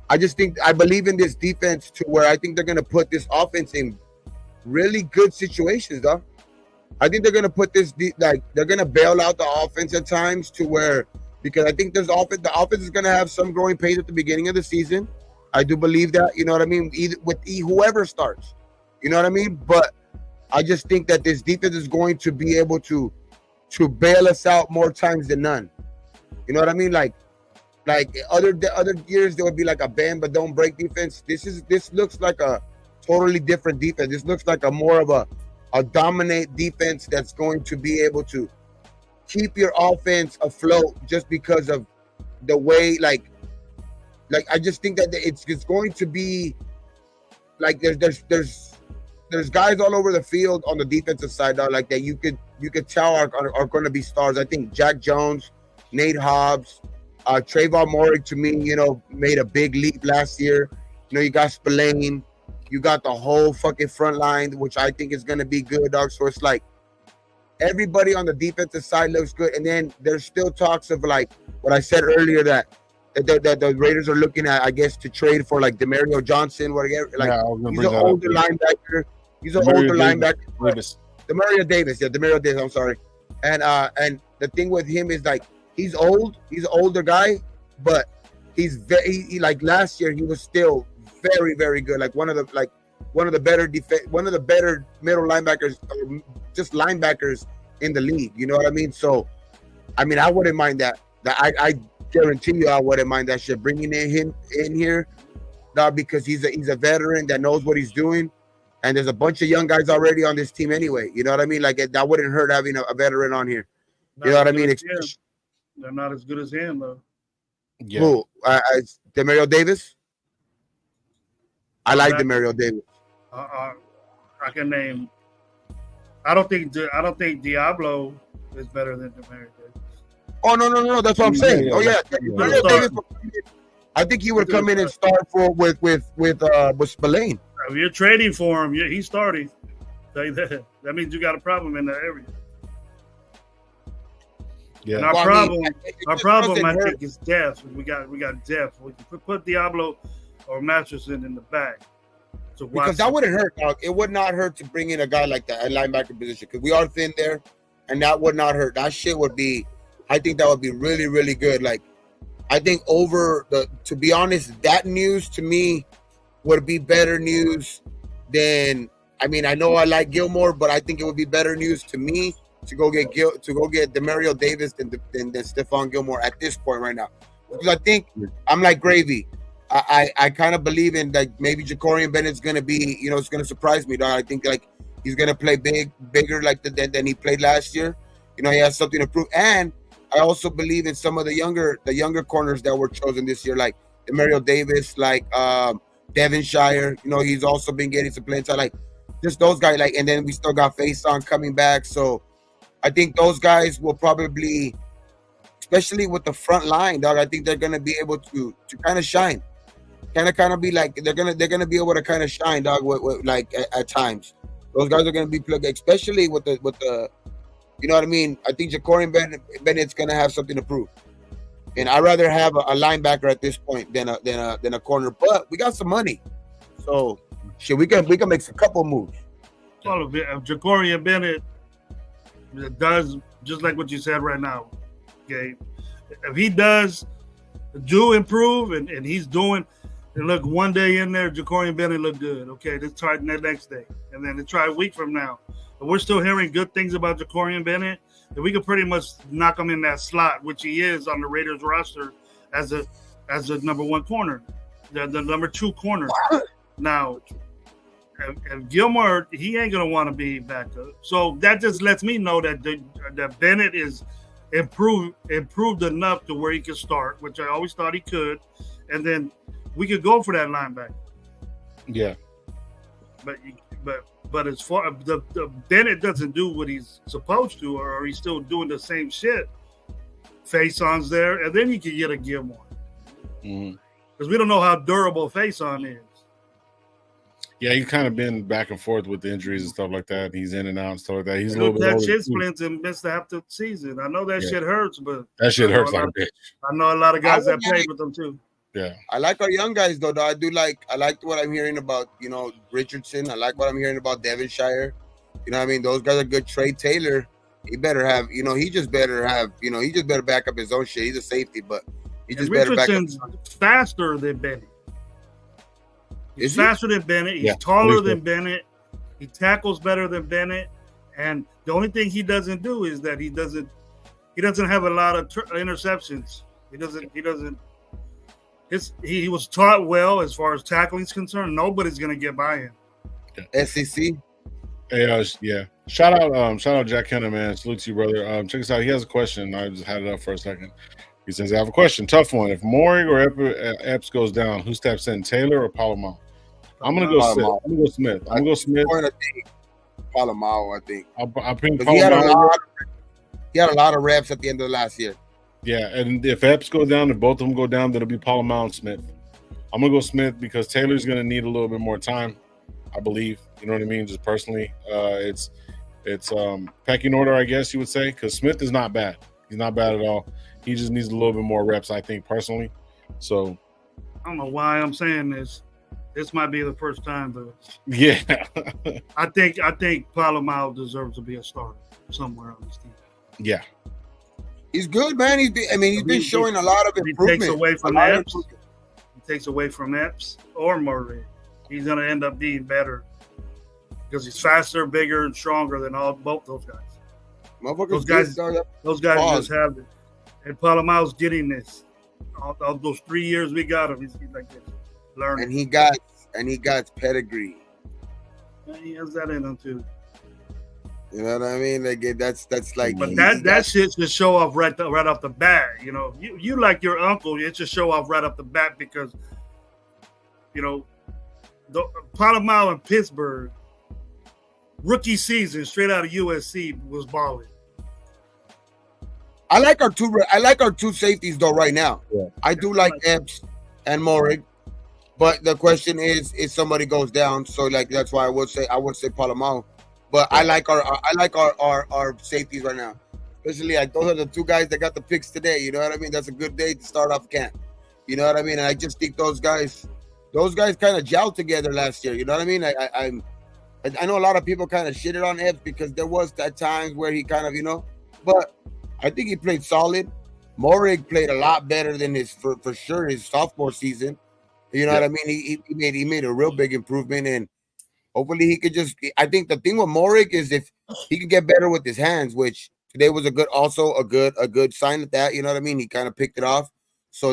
I just think I believe in this defense to where I think they're going to put this offense in really good situations, though. I think they're going to put this they're going to bail out the offense at times to where, because I think the offense is going to have some growing pains at the beginning of the season. I do believe that, you know what I mean, whoever starts, you know what I mean? But I just think that this defense is going to be able to bail us out more times than none. You know what I mean? Like other years there would be like a bend but don't break defense. This looks like a totally different defense. This looks like a more of a dominate defense that's going to be able to keep your offense afloat just because of the way like I just think that it's going to be like there's guys all over the field on the defensive side like that you could tell are going to be stars. I think Jack Jones, Nate Hobbs, Trayvon Moore to me, made a big leap last year. You got Spillane, you got the whole fucking front line, which I think is going to be good, dog. So it's like everybody on the defensive side looks good. And then there's still talks of like what I said earlier that the Raiders are looking at, I guess, to trade for like Demario Johnson, whatever. Like he's an older linebacker. Demario Davis. Yeah, Demario Davis. I'm sorry. And the thing with him is like he's old. He's an older guy, but he's he like last year he was still very, very good. Like one of the better middle linebackers, or just linebackers in the league. You know what I mean? So, I mean, I wouldn't mind that. I guarantee you, I wouldn't mind that shit. Bringing him in here, because he's a veteran that knows what he's doing, and there's a bunch of young guys already on this team anyway. You know what I mean? Like that wouldn't hurt having a veteran on here. You know what I mean? They're not as good as him though. Yeah. Who? Demario Davis. I like Demario Davis. I can name. I don't think Diablo is better than Demario Davis. Oh no! That's what I'm saying. Demario Davis. I think he would come in and start with Spillane. If you're trading for him, he's starting. That means you got a problem in that area. Yeah. And our problem, I think, is depth. We got depth. We can put Diablo or Masterson in the back. Because that wouldn't hurt, dog. It would not hurt to bring in a guy like that at linebacker position because we are thin there, and that would not hurt. That shit would be. I think that would be really, really good. Like, I think to be honest, that news to me would be better news than. I mean, I know I like Gilmore, but I think it would be better news to me to go get Demario Davis than Stephon Gilmore at this point right now. Because I think I'm like Gravy. I kind of believe in like maybe Jacorian Bennett's gonna be, it's gonna surprise me. Dog. I think like he's gonna play bigger like than he played last year. He has something to prove. And I also believe in some of the younger corners that were chosen this year, like Demario Davis, like Devonshire. You know, he's also been getting some playing time. Like just those guys. Like, and then we still got Faison coming back. So I think those guys will probably, especially with the front line, dog. I think they're gonna be able to kind of shine. Kind of be like they're gonna be able to kind of shine, dog. With like at times, those guys are gonna be plugged, especially with the, you know what I mean. I think Ja'Cory Bennett's gonna have something to prove, and I'd rather have a linebacker at this point than a corner. But we got some money, so shit, we can make a couple moves. Well, if Ja'Cory Bennett does just like what you said right now, okay, if he does improve and he's doing. And look, one day in there, Ja'Cory Bennett looked good. Okay, let's try it the next day. And then let's try a week from now. But we're still hearing good things about Ja'Cory Bennett. And we could pretty much knock him in that slot, which he is on the Raiders roster as a number one corner, the number two corner. Now, and Gilmore, he ain't going to want to be back up. So that just lets me know that that Bennett is improved enough to where he can start, which I always thought he could. And then we could go for that linebacker. Yeah. But as far the Bennett doesn't do what he's supposed to, or he's still doing the same shit. Faison's there, and then you can get a Gilmore. Because we don't know how durable Faison is. Yeah, he's kind of been back and forth with the injuries and stuff like that. He's in and out and stuff like that. He's a little bit that older shit splints and missed half the season. I know that shit hurts, but that shit hurts like a bitch. I know a lot of guys that played with them too. Yeah, I like our young guys though. I like what I'm hearing about, you know, Richardson. I like what I'm hearing about Devonshire. You know what I mean? Those guys are good. Trey Taylor, he better have, you know, he just better back up his own shit. He's a safety, but he just better back up. Richardson's faster than Bennett. He's faster than Bennett. He's taller than Bennett. He tackles better than Bennett. And the only thing he doesn't do is that he doesn't have a lot of interceptions. He was taught well as far as tackling is concerned. Nobody's gonna get by him. SEC. Hey, yeah. Shout out Jack Henner, man. Salute to you, brother. Check us out. He has a question. I just had it up for a second. He says, I have a question. Tough one. If Morig or Epps goes down, who steps in, Taylor or Palomar? I'm gonna go Smith. I'm gonna go Smith. Palomar, I think. I think Palomar. He had a lot of reps at the end of last year. Yeah, and if Epps go down, if both of them go down, then it'll be Palomar and Smith. I'm gonna go Smith because Taylor's gonna need a little bit more time, I believe. You know what I mean? Just personally, it's pecking order, I guess you would say, because Smith is not bad. He's not bad at all. He just needs a little bit more reps, I think, personally. So I don't know why I'm saying this. This might be the first time, but yeah, I think Palomar deserves to be a starter somewhere on this team. Yeah, he's good, man. He's been showing a lot of improvement. He takes away from Epps or Murray. He's going to end up being better because he's faster, bigger, and stronger than both those guys. Those guys just have it. And Palomar's getting this. All those 3 years we got him, he's like this. Learning. And he got pedigree. Yeah, he has that in him too. You know what I mean? Like that's like. But that shit should show off right off the bat. You know, you like your uncle. It should show off right off the bat because, you know, Palomar in Pittsburgh, rookie season straight out of USC was balling. I like our two safeties though right now. Yeah. I do like Epps and Morig. But the question is, if somebody goes down, so like that's why I would say Palomar. But I like our safeties right now. Especially like those are the two guys that got the picks today. You know what I mean? That's a good day to start off camp. You know what I mean? And I just think those guys kind of gelled together last year. You know what I mean? I know a lot of people kind of shitted on Epps because there was at times where he kind of, you know, but I think he played solid. Morig played a lot better than for sure his sophomore season. You know what I mean? He made a real big improvement, and hopefully he could just. I think the thing with Morig is if he could get better with his hands, which today was a good sign of that. You know what I mean? He kind of picked it off. So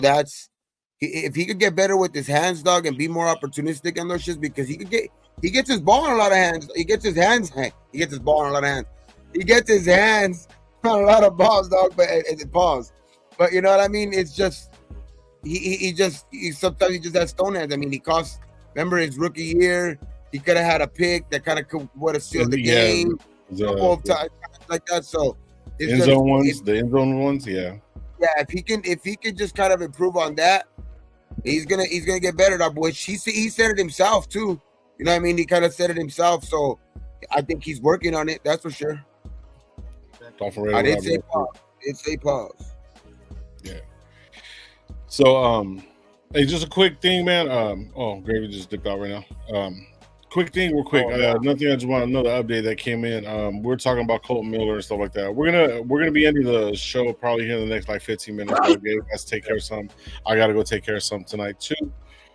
if he could get better with his hands, dog, and be more opportunistic on those shits, because he gets his ball in a lot of hands. He gets his ball in a lot of hands. He gets his hands on a lot of balls, dog. But it pause. But you know what I mean? It's just. sometimes he just has stone hands. I mean, he cost. Remember his rookie year, he could have had a pick that kind of would have sealed the game. A couple of times like that. So the end zone ones, yeah. Yeah, if he can just kind of improve on that, he's gonna get better. That boy, he said it himself too. You know what I mean? He kind of said it himself. So I think he's working on it. That's for sure. I didn't say pause. Yeah. So hey, just a quick thing, man. Gravy just dipped out right now. Quick thing, real quick. Nothing. I just want another update that came in. We're talking about Colton Miller and stuff like that. We're gonna be ending the show probably here in the next like 15 minutes. Gabe has to take care of something. I gotta go take care of something tonight too.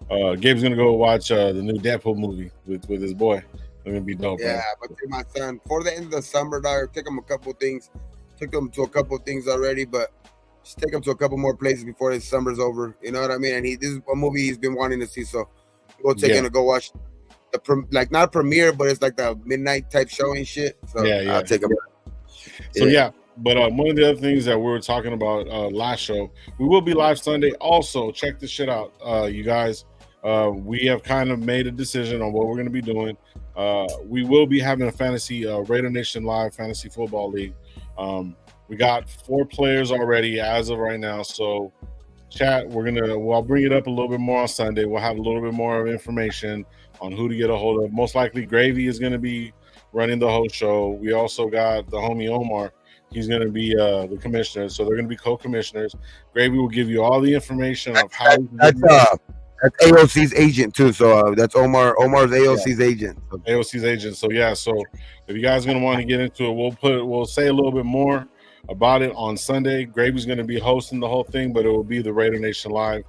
Gabe's gonna go watch the new Deadpool movie with his boy. It's gonna be dope. Yeah, but my son, for the end of the summer, dog, took him a couple things. Took him to a couple of things already, but just take him to a couple more places before his summer's over. You know what I mean? And this is a movie he's been wanting to see, so we'll take him to go watch. Like not a premiere, but it's like the midnight type show and shit. So I'll take him. So but one of the other things that we were talking about last show, we will be live Sunday. Also, check this shit out, you guys. We have kind of made a decision on what we're going to be doing. We will be having a fantasy Raider Nation Live fantasy football league. We got 4 players already as of right now. So, chat, I'll bring it up a little bit more on Sunday. We'll have a little bit more of information on who to get a hold of. Most likely, Gravy is going to be running the whole show. We also got the homie Omar. He's going to be the commissioner. So they're going to be co-commissioners. Gravy will give you all the information of how. That's AOC's agent too. So that's Omar. Omar's AOC's agent. AOC's agent. So so if you guys are going to want to get into it, we'll say a little bit more about it on Sunday. Gravy's going to be hosting the whole thing, but it will be the Raider Nation Live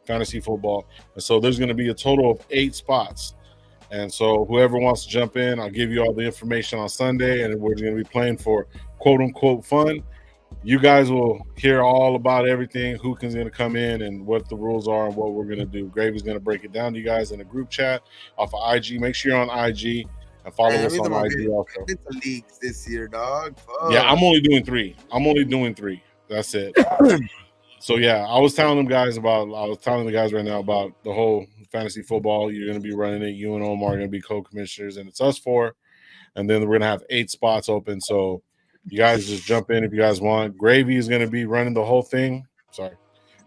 fantasy football. And so there's going to be a total of 8 spots. And so whoever wants to jump in, I'll give you all the information on Sunday, and we're going to be playing for quote unquote fun. You guys will hear all about everything, who can going to come in and what the rules are and what we're going to do. Gravy's going to break it down to you guys in a group chat off of IG. Make sure you're on IG and follow us on IG also. Leagues this year, dog. Fuck. Yeah, I'm only doing 3. That's it. So I was telling the guys right now about the whole fantasy football. You're going to be running it. You and Omar are going to be co-commissioners, and it's us 4. And then we're going to have 8 spots open. So you guys just jump in if you guys want. Gravy is going to be running the whole thing.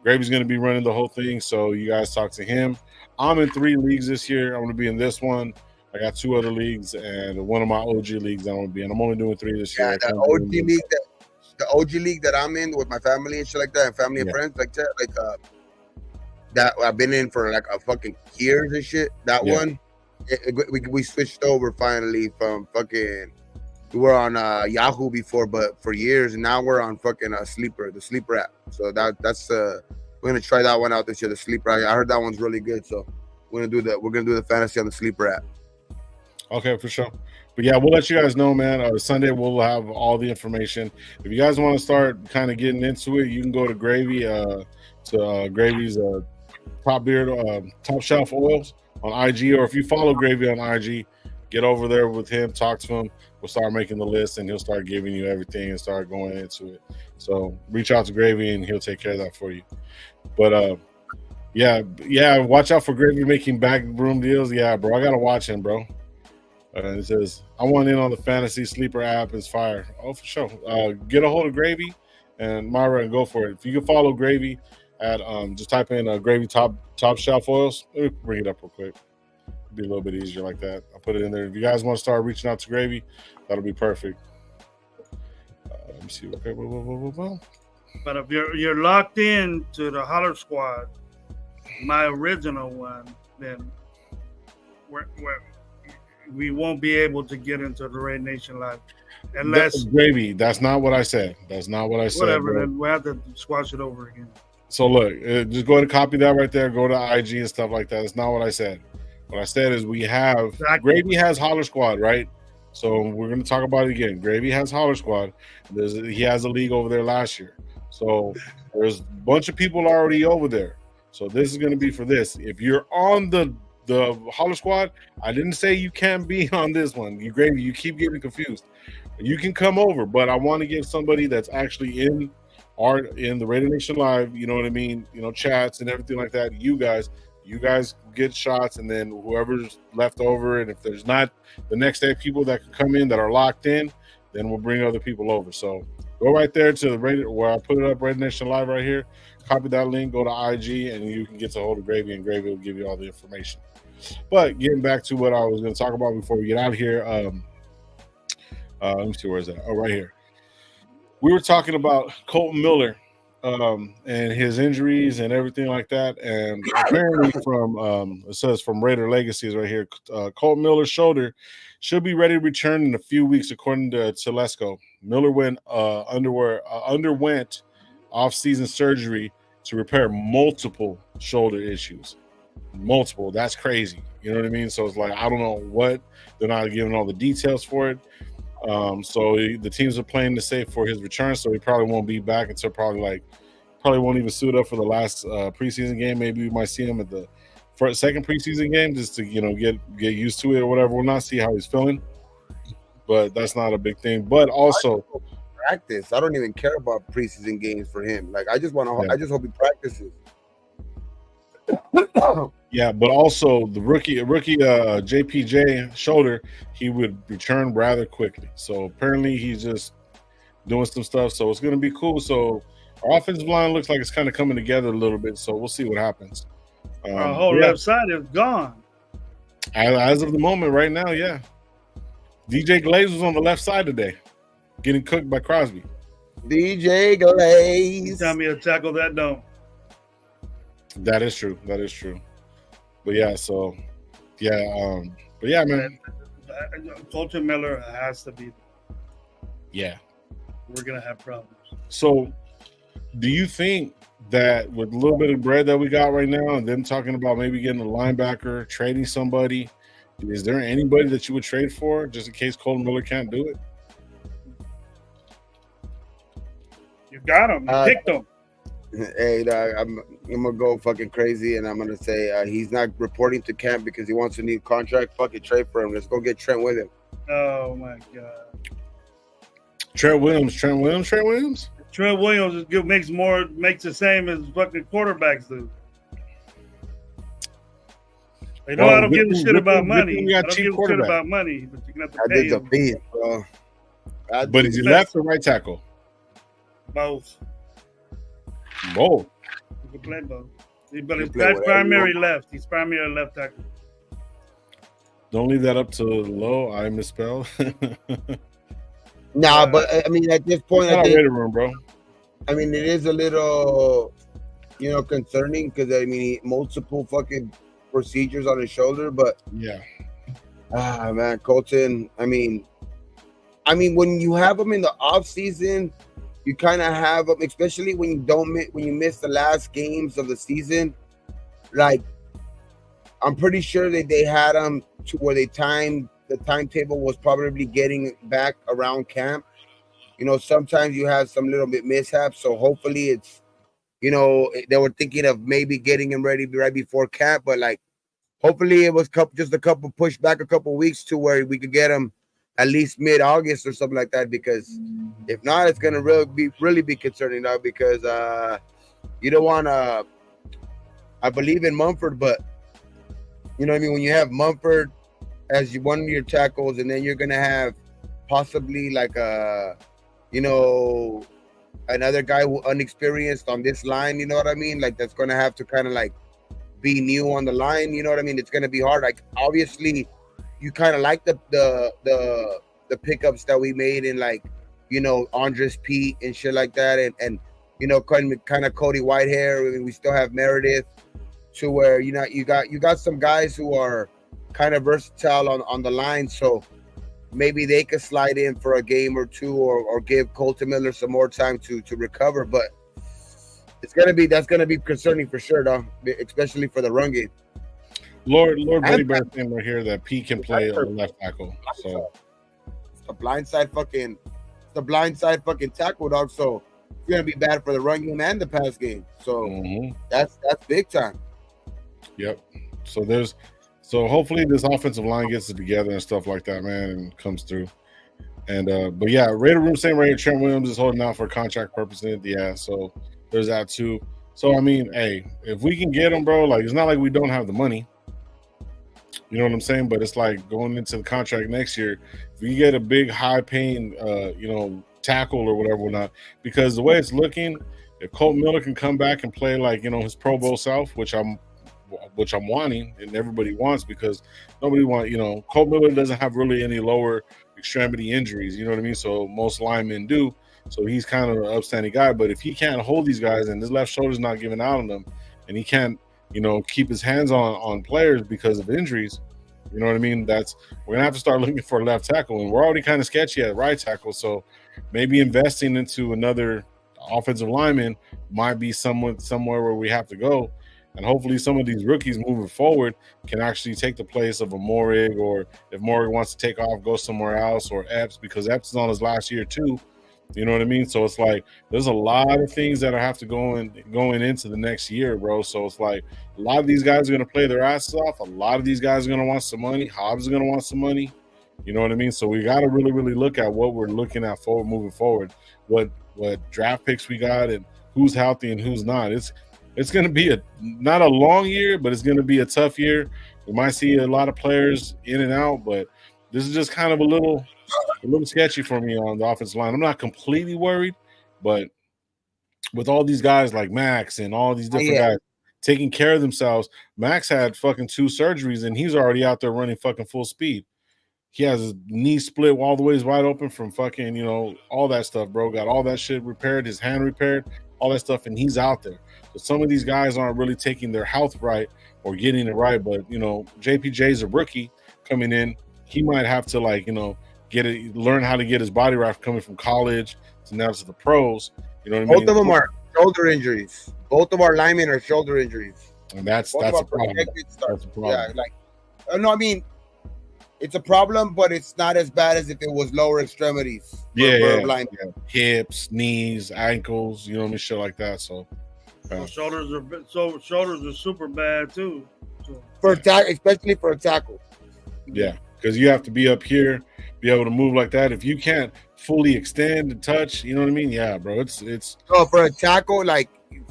Gravy's going to be running the whole thing. So you guys talk to him. I'm in 3 leagues this year. I'm going to be in this one. I got 2 other leagues and one of my OG leagues I'm going to be in. I'm only doing 3 this year. Yeah, the OG league that I'm in with my family and shit like that, and family and friends like that, that I've been in for like a fucking years and shit. That one, we switched over finally from fucking. We were on Yahoo before, but for years, and now we're on fucking the Sleeper app. So that's we're gonna try that one out this year. The Sleeper, I heard that one's really good. So we're gonna do the fantasy on the Sleeper app. Okay, for sure. But we'll let you guys know, man. Sunday we'll have all the information. If you guys want to start kind of getting into it, you can go to Gravy to Gravy's Top Shelf Oils on IG, or if you follow Gravy on IG, get over there with him, talk to him. We'll start making the list, and he'll start giving you everything and start going into it. So reach out to Gravy, and he'll take care of that for you. But watch out for Gravy making backroom deals. Yeah, bro, I gotta watch him, bro. It says, I want in on the fantasy Sleeper app. Is fire. Oh, for sure. Get a hold of Gravy and Myra and go for it. If you can follow Gravy at just type in Gravy Top Shelf Oils. Let me bring it up real quick. It'll be a little bit easier like that. I'll put it in there. If you guys want to start reaching out to Gravy, that'll be perfect. Let me see. Okay. But if you're locked in to the Holler Squad, my original one, then we won't be able to get into the Raider Nation Live unless Gravy. That's not what I said. Whatever. Then we'll have to squash it over again. So look, just go ahead and copy that right there. Go to IG and stuff like that. That's not what I said. What I said is Gravy has Holler Squad, right? So we're going to talk about it again. Gravy has Holler Squad. He has a league over there last year. So there's a bunch of people already over there. So this is going to be for this. If you're on the Holler Squad, I didn't say you can't be on this one. You keep getting confused. You can come over, but I want to give somebody that's actually in are in the Raider Nation Live, you know what I mean, chats and everything like that. You guys get shots, and then whoever's left over, and if there's not the next day people that can come in that are locked in, then we'll bring other people over. So go right there to the Raider, where I put it up, Raider Nation Live right here. Copy that link, go to IG, and you can get to hold of Gravy, and Gravy will give you all the information. But getting back to what I was going to talk about before we get out of here, let me see, where is that? Oh, right here. We were talking about Colton Miller and his injuries and everything like that. And apparently it says from Raider Legacies right here, Colton Miller's shoulder should be ready to return in a few weeks, according to Telesco. Miller underwent off-season surgery to repair multiple shoulder issues. Multiple. That's crazy. You know what I mean? So it's like, I don't know what. They're not giving all the details for it. So the teams are playing to save for his return, so he probably won't be back until probably won't even suit up for the last preseason game. Maybe we might see him at the second preseason game just to get used to it or whatever. We'll not see how he's feeling, but that's not a big thing. But also practice. I don't even care about preseason games for him. Like I just hope he practices. Yeah, but also the rookie JPJ shoulder, he would return rather quickly. So apparently he's just doing some stuff. So it's going to be cool. So our offensive line looks like it's kind of coming together a little bit. So we'll see what happens. Our whole left side is gone. As of the moment, right now, yeah. DJ Glaze was on the left side today, getting cooked by Crosby. DJ Glaze. Tell me to tackle that dome. That is true. But yeah, so yeah, but yeah, man. Colton Miller has to be. Yeah, we're gonna have problems. So, do you think that with a little bit of bread that we got right now, and them talking about maybe getting a linebacker, trading somebody, is there anybody that you would trade for just in case Colton Miller can't do it? You got him. You picked him. Hey, I'm gonna go fucking crazy, and I'm gonna say he's not reporting to camp because he wants a new contract. Fucking trade for him. Let's go get Trent with him. Oh my god. Trent Williams. Trent Williams is good. Makes the same as fucking quarterbacks do. I don't give a shit about money. I don't give a shit about money, but you're gonna have to pay him. Beat, bro. But is he left or right tackle? Both. Both. He can play both. But he's primary left. He's primary left tackle. Don't leave that up to Low. I misspelled. Nah, but I mean, at this point, I think, room, bro. I mean, it is a little, concerning because I mean, multiple fucking procedures on his shoulder. But yeah, man, Colton. I mean, when you have him in the off season, you kind of have them, especially when you miss the last games of the season. Like, I'm pretty sure that they had them to where the timetable was probably getting back around camp. Sometimes you have some little bit mishaps. So hopefully it's, they were thinking of maybe getting him ready right before camp, but like, hopefully it was just a couple push back a couple weeks to where we could get him at least mid-August or something like that, because if not, it's gonna really be concerning now, because you don't want to. I believe in Mumford, but you know what I mean, when you have Mumford as one of your tackles, and then you're gonna have possibly like another guy who unexperienced on this line, you know what I mean, like that's gonna have to kind of like be new on the line, you know what I mean. It's gonna be hard. Like obviously, you kind of like the pickups that we made in like, Andres Pete and shit like that, and kind of Cody Whitehair. I mean, we still have Meredith, to where you got some guys who are kind of versatile on the line, so maybe they could slide in for a game or two, or give Colton Miller some more time to recover. But that's gonna be concerning for sure, though, especially for the run game. Lord Buddy Bear saying right here that P can play on the left tackle. So it's the blindside fucking tackle, dog. So it's gonna be bad for the run game and the pass game. So that's big time. Yep. So hopefully this offensive line gets it together and stuff like that, man, and comes through. And but yeah, Raider Room saying right here, Trent Williams is holding out for contract purposes. Yeah, so there's that too. So I mean, hey, if we can get him, bro, like it's not like we don't have the money. You know what I'm saying? But it's like going into the contract next year, if we get a big, high-paying, tackle or whatever, not because the way it's looking, if Colt Miller can come back and play like his Pro Bowl self, which I'm wanting and everybody wants because nobody Colt Miller doesn't have really any lower extremity injuries. You know what I mean? So most linemen do. So he's kind of an upstanding guy. But if he can't hold these guys and his left shoulder's not giving out on them, and he can't keep his hands on players because of injuries, you know what I mean? We're gonna have to start looking for a left tackle, and we're already kind of sketchy at right tackle. So maybe investing into another offensive lineman might be somewhere where we have to go. And hopefully some of these rookies moving forward can actually take the place of a Morig, or if Morig wants to take off, go somewhere else, or Epps, because Epps is on his last year too. You know what I mean? So it's like there's a lot of things that have to going into the next year, bro. So it's like a lot of these guys are going to play their asses off. A lot of these guys are going to want some money. Hobbs is going to want some money. You know what I mean? So we got to really, really look at what we're looking at moving forward. What draft picks we got and who's healthy and who's not. It's going to be not a long year, but it's going to be a tough year. We might see a lot of players in and out, but this is just kind of a little sketchy for me on the offensive line. I'm not completely worried, but with all these guys like Max and all these different guys taking care of themselves, Max had fucking 2 surgeries and he's already out there running fucking full speed. He has his knee split all the ways wide open from fucking, all that stuff, bro. Got all that shit repaired, his hand repaired, all that stuff, and he's out there. But some of these guys aren't really taking their health right or getting it right. But, JPJ's a rookie coming in. He might have to, learn how to get his body right coming from college to now to the pros. You know what I mean? Both of them are shoulder injuries. Both of our linemen are shoulder injuries. And that's a problem. That's a problem. Yeah, it's a problem, but it's not as bad as if it was lower extremities. Yeah. Hips, knees, ankles, shit like that. So shoulders are super bad too. Especially for a tackle. Yeah, because you have to be up here, be able to move like that. If you can't fully extend and touch, you know what I mean? Yeah, bro. It's no, for a tackle,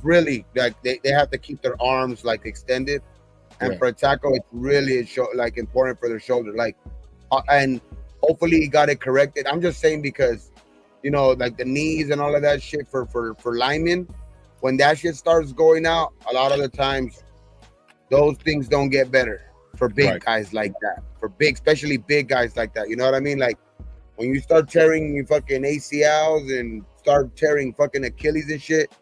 really, they have to keep their arms extended. And for a tackle, it's really important for their shoulder. And hopefully he got it corrected. I'm just saying because, the knees and all of that shit for linemen, when that shit starts going out, a lot of the times those things don't get better for big guys like that. Especially big guys like that. You know what I mean? Like when you start tearing your fucking ACLs and start tearing fucking Achilles and shit.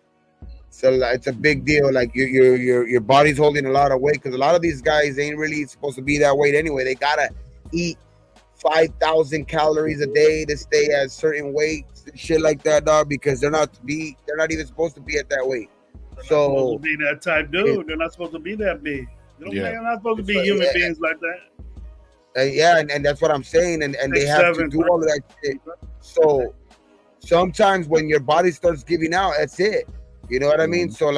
So it's a big deal. Like your body's holding a lot of weight because a lot of these guys ain't really supposed to be that weight anyway. They gotta eat 5,000 calories a day to stay at certain weights and shit like that, dog. Because they're not even supposed to be at that weight. They're not supposed to be that type dude. They're not supposed to be that big. They're not supposed to be human beings like that. And that's what I'm saying. And they have to do all of that shit. So sometimes when your body starts giving out, that's it. You know what I mean? So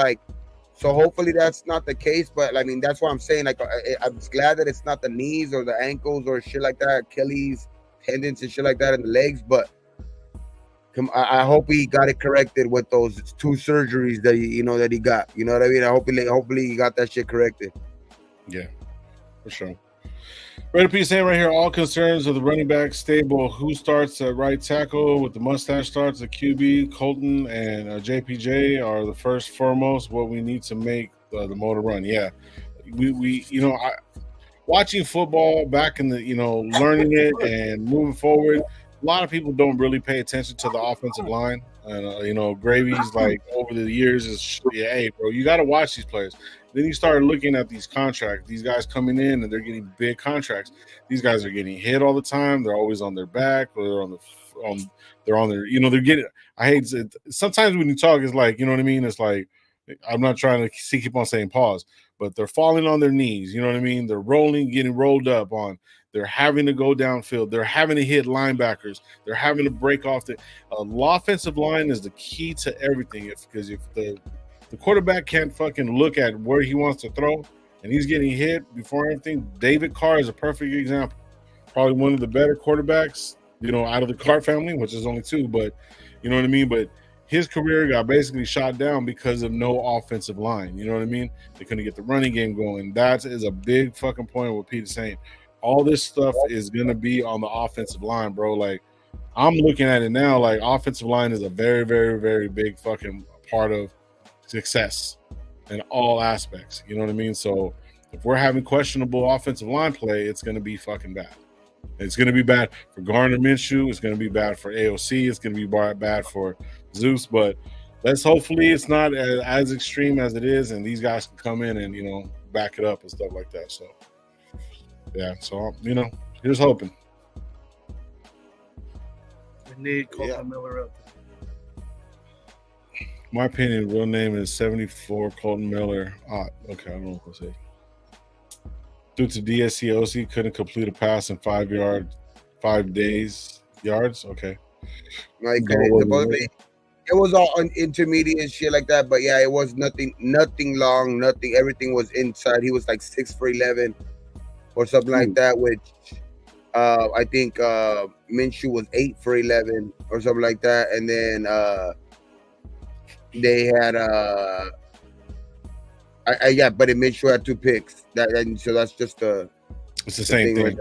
hopefully that's not the case. But I mean, that's what I'm saying. I'm glad that it's not the knees or the ankles or shit like that, Achilles tendons and shit like that in the legs. But I hope he got it corrected with those 2 surgeries that he got. You know what I mean? Hopefully he got that shit corrected. Yeah, for sure. Raider P saying right here, all concerns of the running back stable. Who starts at right tackle with the mustache starts at QB? Colton and JPJ are the first foremost. What we need to make the motor run. Yeah, we watching football back in the learning it and moving forward. A lot of people don't really pay attention to the offensive line. And Gravy's over the years is hey bro, you got to watch these players. Then you start looking at these contracts. These guys coming in and they're getting big contracts. These guys are getting hit all the time. They're always on their back or they're on their they're getting. I hate it. Sometimes when you talk, it's like what I mean. It's like I'm not trying to keep on saying pause, but they're falling on their knees. You know what I mean? They're rolling, getting rolled up on. They're having to go downfield. They're having to hit linebackers. They're having to break off the offensive line is the key to everything. Because if the quarterback can't fucking look at where he wants to throw and he's getting hit before everything. David Carr is a perfect example. Probably one of the better quarterbacks out of the Clark family, which is only 2, but you know what I mean? But his career got basically shot down because of no offensive line. You know what I mean? They couldn't get the running game going. That is a big fucking point of what Peter's saying. All this stuff is going to be on the offensive line, bro. Like, I'm looking at it now, like, offensive line is a very, very, very big fucking part of success in all aspects. You know what I mean? So if we're having questionable offensive line play, it's going to be fucking bad. It's going to be bad for Gardner Minshew. It's going to be bad for AOC. It's going to be bad for Zeus. But hopefully it's not as extreme as it is, and these guys can come in and, back it up and stuff like that. So, yeah. So, here's hoping. We need Colton Miller up. My opinion, real name is 74 Colton Miller. Okay, I don't know what to say. Due to DSC, OC couldn't complete a pass in 5 yards. Okay. Like, it was all intermediate shit like that, but yeah, it was nothing long, nothing. Everything was inside. He was like 6 for 11 or something like that, which I think Minshew was 8 for 11 or something like that, and then they had but Minshew had 2 picks. So that's just it's the same thing. Right.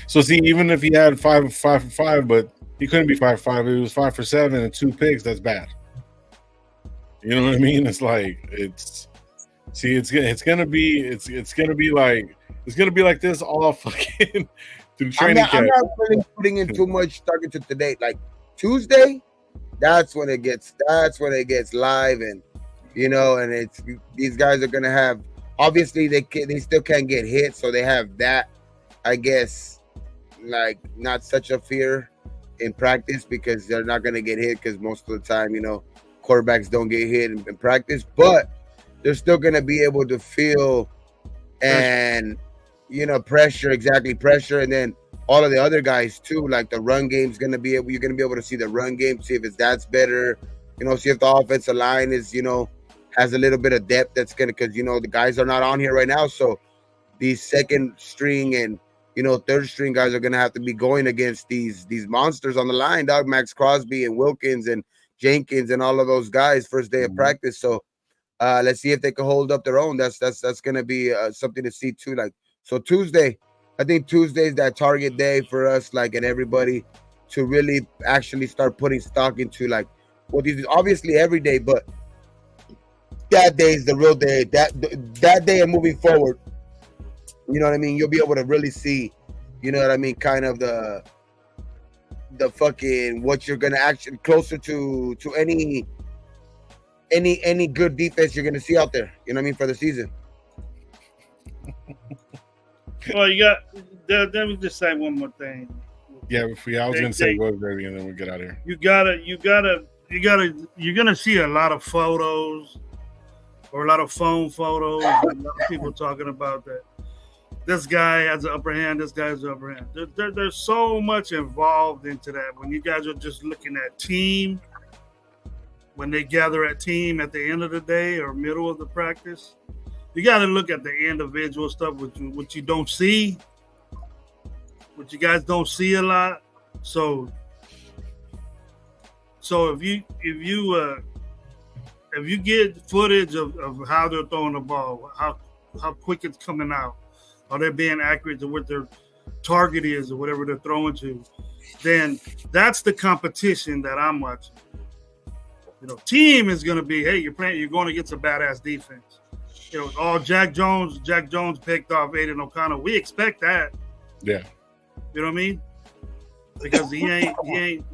So see, even if he had 5 for 5, but he couldn't be 5 for 5. It was 5 for 7 and 2 picks. That's bad. You know what I mean? It's like it's gonna be like this all fucking through training camp. I'm not really putting in too much target to today. Like Tuesday, that's when it gets live, and and it's these guys are gonna have, obviously they still can't get hit, so they have that, I guess, like not such a fear in practice because they're not gonna get hit because most of the time quarterbacks don't get hit in practice, but they're still gonna be able to feel and pressure, and then all of the other guys too, like the run game's you're gonna be able to see the run game, see if that's better, see if the offensive line is has a little bit of depth that's gonna, because the guys are not on here right now, so these second string and third string guys are gonna have to be going against these monsters on the line, dog. Max Crosby and Wilkins and Jenkins and all of those guys first day of practice. So let's see if they can hold up their own. That's gonna be something to see too. Like, so Tuesday, I think Tuesday is that target day for us, like, and everybody to really actually start putting stock into like what these, obviously every day, but that day is the real day. That day and moving forward, you know what I mean? You'll be able to really see, you know what I mean, kind of the fucking what you're gonna actually closer to any good defense you're gonna see out there. You know what I mean, for the season. Well, you got. Let me just say one more thing. Yeah, I was gonna say what, baby, and then we'll get out of here. You're gonna see a lot of photos or a lot of phone photos. And a lot of people talking about that. This guy has an upper hand. This guy has an upper hand. There's so much involved into that. When you guys are just looking at team, when they gather at team at the end of the day or middle of the practice, you got to look at the individual stuff, which you don't see, which you guys don't see a lot. So if you get footage of how they're throwing the ball, how quick it's coming out, are they being accurate to what their target is or whatever they're throwing to, then that's the competition that I'm watching. Team is going to be, hey, you're going against a badass defense. Jack Jones picked off Aiden O'Connell. We expect that. Yeah. You know what I mean? Because he ain't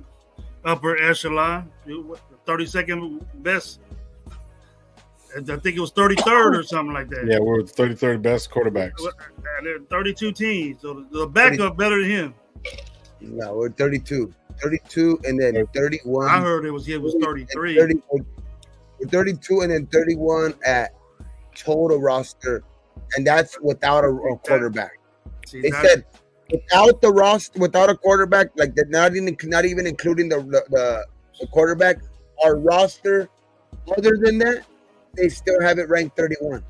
upper echelon. 32nd best. I think it was 33rd or something like that. Yeah, we're 33rd best quarterbacks. And there are 32 teams, so the backup better than him. No, we're 32, and then 31. I heard it was 33. 32 and then 31 at total roster, and that's without a quarterback. They said without a quarterback, like they're not even including the quarterback, our roster. Other than that, they still have it ranked 31.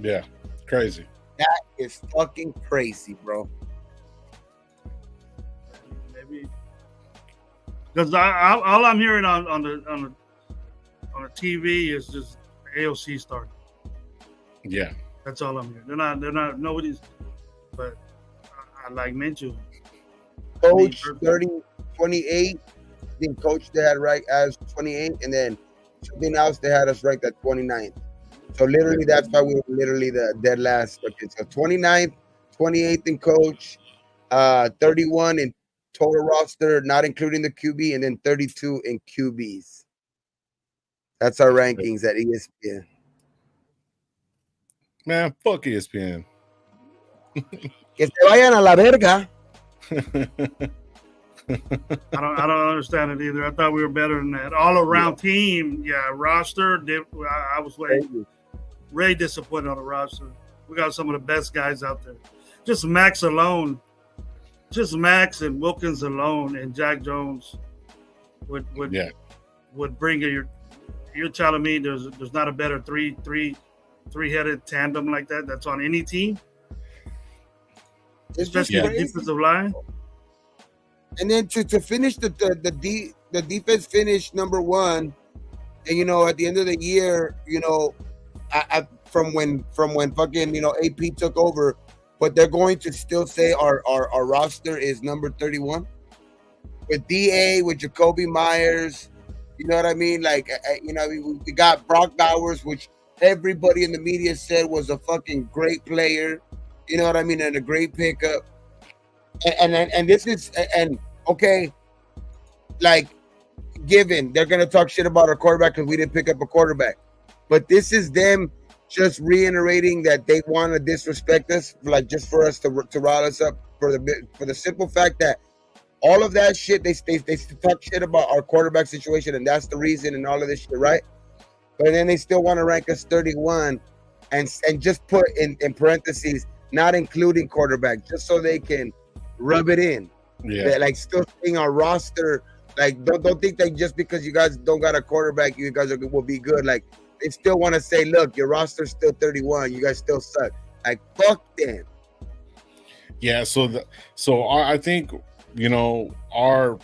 Yeah, crazy. That is fucking crazy, bro. Because all I'm hearing on the TV is just AOC starting. Yeah, that's all I'm hearing. They're not. Nobody's. But I like Minshew. Coach 28. Then coach they had right as 28, and then something else they had us ranked at 29th. So literally, that's why we were literally the dead last. Okay, so 29th, 28th in coach, 31 in total roster, not including the QB, and then 32 in QBs. That's our rankings at ESPN. Man, fuck ESPN. Que se vayan a la verga. I don't understand it either. I thought we were better than that. All around team, roster. I was way disappointed on the roster. We got some of the best guys out there. Just Max alone, just Max and Wilkins alone, and Jack Jones would bring it. You're telling me there's not a better three-headed tandem like that that's on any team, especially the defensive line. And then to finish the defense finished number one, and at the end of the year, from when fucking AP took over, but they're going to still say our roster is number 31 with DA, with Jacoby Myers. You know what I mean? Like we got Brock Bowers, which everybody in the media said was a fucking great player. You know what I mean? And a great pickup. And this is okay, like given they're gonna talk shit about our quarterback because we didn't pick up a quarterback, but this is them just reiterating that they want to disrespect us, like just for us to rile us up for the simple fact that all of that shit they talk shit about our quarterback situation, and that's the reason and all of this shit, right? But then they still want to rank us 31 and just put in parentheses not including quarterback, just so they can rub it in. Yeah, they're like still seeing our roster. Like, don't think that just because you guys don't got a quarterback, you guys will be good. Like, they still want to say, look, your roster's still 31. You guys still suck. Like, fuck them. Yeah. I think our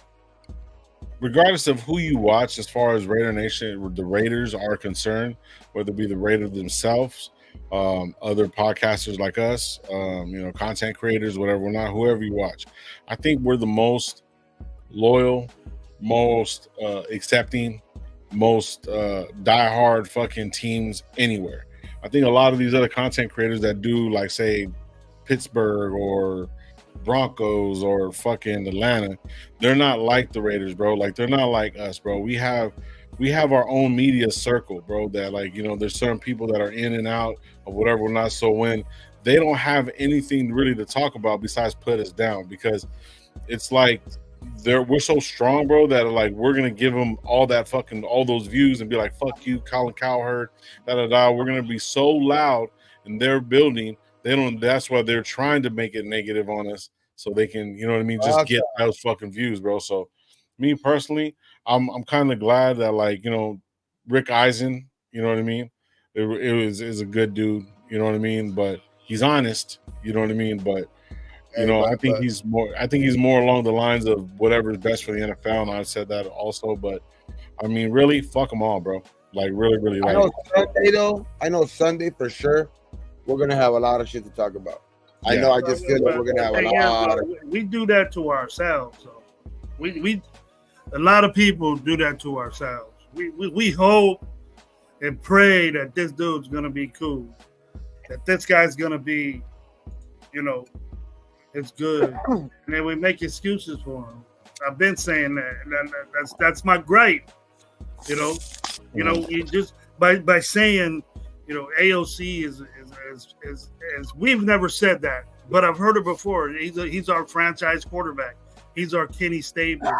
regardless of who you watch, as far as Raider Nation, the Raiders are concerned, whether it be the Raiders themselves, other podcasters like us, content creators, whatever, whoever you watch. I think we're the most loyal, most accepting, most diehard fucking teams anywhere. I think a lot of these other content creators that do, like, say, Pittsburgh or Broncos or fucking Atlanta, they're not like the Raiders, bro. Like, they're not like us, bro. We have our own media circle, bro, that, like, there's certain people that are in and out of whatever or not. So when they don't have anything really to talk about besides put us down, because it's like we're so strong, bro, that like we're gonna give them all those views and be like, fuck you, Colin Cowherd, We're gonna be so loud in their building. That's why they're trying to make it negative on us so they can, just get those fucking views, bro. So me personally, I'm kind of glad that, like, Rick Eisen, you know what I mean? Is a good dude, you know what I mean? But he's honest, you know what I mean? But I think he's more along the lines of whatever is best for the NFL, and I've said that also. But I mean, really, fuck them all, bro. Like, really, really. I know Sunday for sure we're gonna have a lot of shit to talk about. I know. I just feel like we're gonna have a lot. We do that to ourselves. So we a lot of people do that to ourselves. We hope and pray that this dude's gonna be cool, that this guy's gonna be, it's good, and then we make excuses for him. I've been saying that. That's my gripe. You just by saying, AOC is we've never said that, but I've heard it before. He's our franchise quarterback. He's our Kenny Stabler.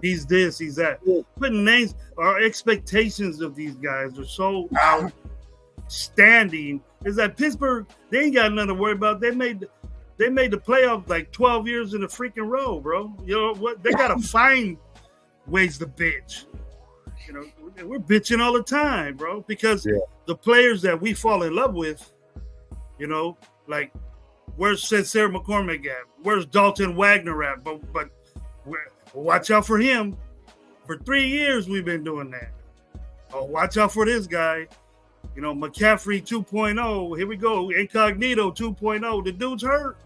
He's this, he's that. Putting names, our expectations of these guys are so outstanding. Is that Pittsburgh, they ain't got nothing to worry about. They made the playoffs like 12 years in a freaking row, bro. You know what? They gotta find ways to bitch. We're bitching all the time, bro, because the players that we fall in love with, like, where's Sarah McCormick at? Where's Dalton Wagner at? But watch out for him. For 3 years, we've been doing that. Oh, watch out for this guy. You know, McCaffrey 2.0. Here we go. Incognito 2.0. The dude's hurt,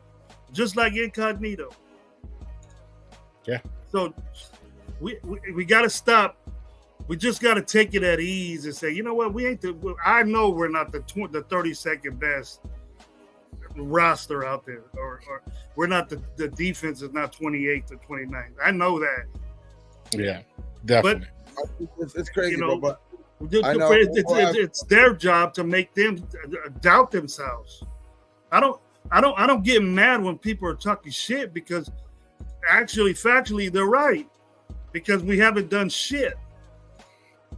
just like Incognito. Yeah. So we got to stop. We just got to take it at ease and say, you know what? I know we're not the 32nd best roster out there, or we're not the defense is not 28th or 29th. I know that. Yeah, definitely. But it's crazy, you know, bro. But it's their job to make them doubt themselves. I don't get mad when people are talking shit, because actually, factually, they're right, because we haven't done shit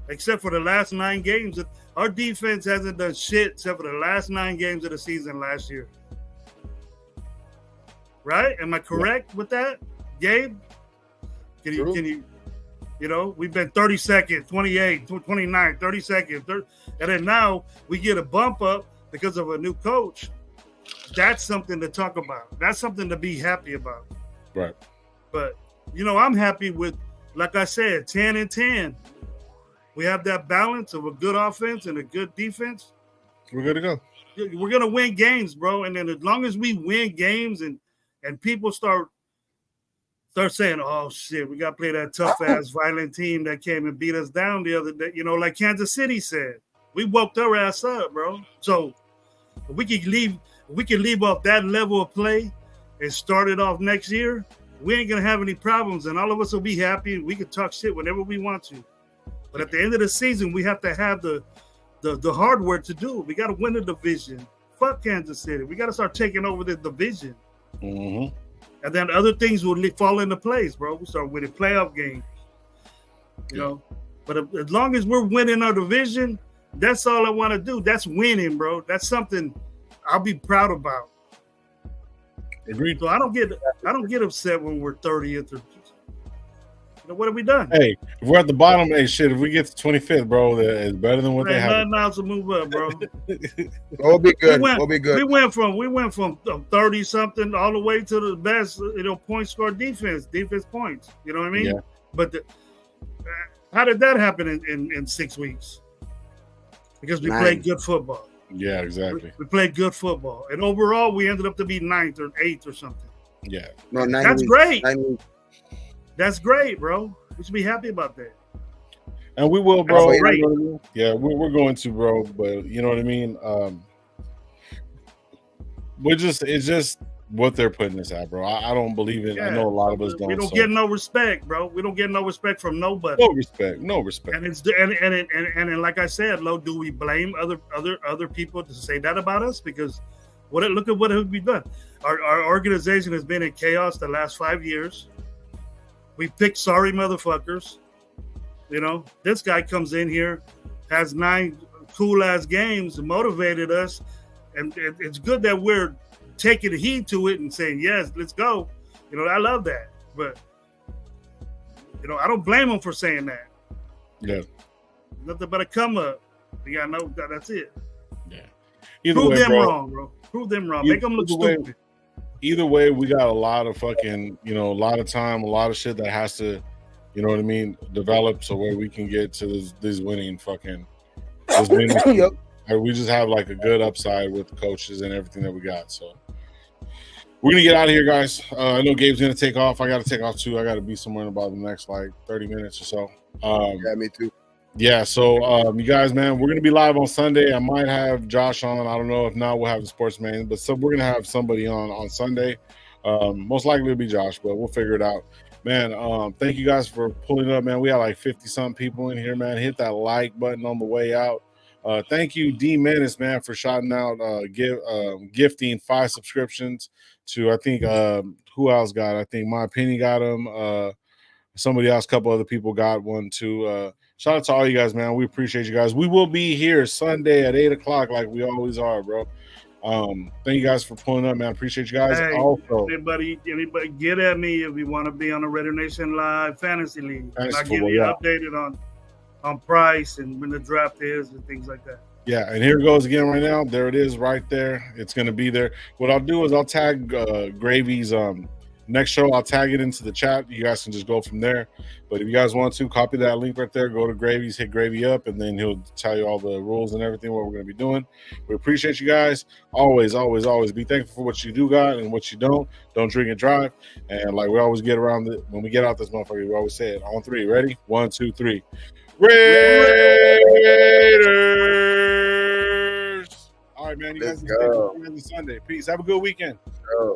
except for the last 9 games. Our defense hasn't done shit except for the last 9 games of the season last year. Right? Am I correct with that, Gabe? Can you? You know, we've been 32nd, 28, 29, 32nd, and then now we get a bump up because of a new coach. That's something to talk about. That's something to be happy about. Right. But, you know, I'm happy with, like I said, 10 and 10. We have that balance of a good offense and a good defense. We're good to go. We're going to win games, bro. And then as long as we win games and people start saying, oh, shit, we got to play that tough-ass violent team that came and beat us down the other day, you know, like Kansas City said. We woke their ass up, bro. So if we can leave off that level of play and start it off next year, we ain't going to have any problems, and all of us will be happy, and we can talk shit whenever we want to. But at the end of the season, we have to have the hardware to do it. We got to win the division. Fuck Kansas City. We got to start taking over the division. Mm-hmm. And then other things will fall into place, bro. We start winning playoff games, you know. But as long as we're winning our division, that's all I want to do. That's winning, bro. That's something I'll be proud about. Agreed. So I don't get upset when we're 30th or, you know, what have we done? Hey, if we're at the bottom, hey, shit, if we get to 25th, bro, it's better than what they have. Nothing else to move up, bro. We'll be good. We'll be good. We went from 30 something all the way to the best, you know, point score defense points. You know what I mean? Yeah. But how did that happen in 6 weeks? Because we played good football. Yeah, exactly. We played good football, and overall, we ended up to be 9th or 8th or something. Yeah. No, 9 that's weeks. great. 9 weeks. That's great, bro. We should be happy about that. And we will, bro. That's great. Yeah, we're going to, bro. But you know what I mean? It's just what they're putting us at, bro. I don't believe it. Yeah, I know a lot of us don't. We don't get no respect, bro. We don't get no respect from nobody. No respect. And it's and like I said, Lo, do we blame other people to say that about us? Because look at what we've done. Our organization has been in chaos the last 5 years. We picked sorry motherfuckers. You know, this guy comes in here, has 9 cool-ass games, and motivated us. And it's good that we're taking heed to it and saying, yes, let's go. You know, I love that. But, you know, I don't blame him for saying that. Yeah. Nothing but a come up. You got to know that's it. Yeah. Prove them wrong, bro. Prove them wrong. Make them look stupid. Either way, we got a lot of fucking, you know, a lot of time, a lot of shit that has to, you know what I mean, develop so where we can get to this winning. Yep. We just have like a good upside with the coaches and everything that we got. So we're gonna get out of here, guys. I know Gabe's gonna take off. I gotta take off too. I gotta be somewhere in about the next like 30 minutes or so. Yeah, me too. Yeah, so you guys, man, we're gonna be live on Sunday. I might have Josh on. I don't know. If not, we'll have the sportsman. But we're gonna have somebody on Sunday. Most likely it'll be Josh, but we'll figure it out. Man, thank you guys for pulling up, man. We got like 50-something people in here, man. Hit that like button on the way out. Thank you, D Menace, man, for shouting out, gifting 5 subscriptions to, I think, who else got? I think My Opinion got them. Somebody else, a couple other people got one too. Shout out to all you guys, man. We appreciate you guys. We will be here Sunday at 8 o'clock like we always are, bro. Thank you guys for pulling up, man. Appreciate you guys. Hey, also, anybody get at me if you want to be on the Raider Nation Live Fantasy League. I'll give you updated on price and when the draft is and things like that. Yeah, and here it goes again right now. There it is right there. It's going to be there. What I'll do is I'll tag Gravy's Next show, I'll tag it into the chat. You guys can just go from there. But if you guys want to, copy that link right there. Go to Gravy's, hit Gravy up, and then he'll tell you all the rules and everything, what we're going to be doing. We appreciate you guys. Always, always, always be thankful for what you do got and what you don't. Don't drink and drive. And like we always get around when we get out this motherfucker, we always say it on 3. Ready? 1, 2, 3. Raiders! All right, man. You guys can stay Sunday. Peace. Have a good weekend. Go.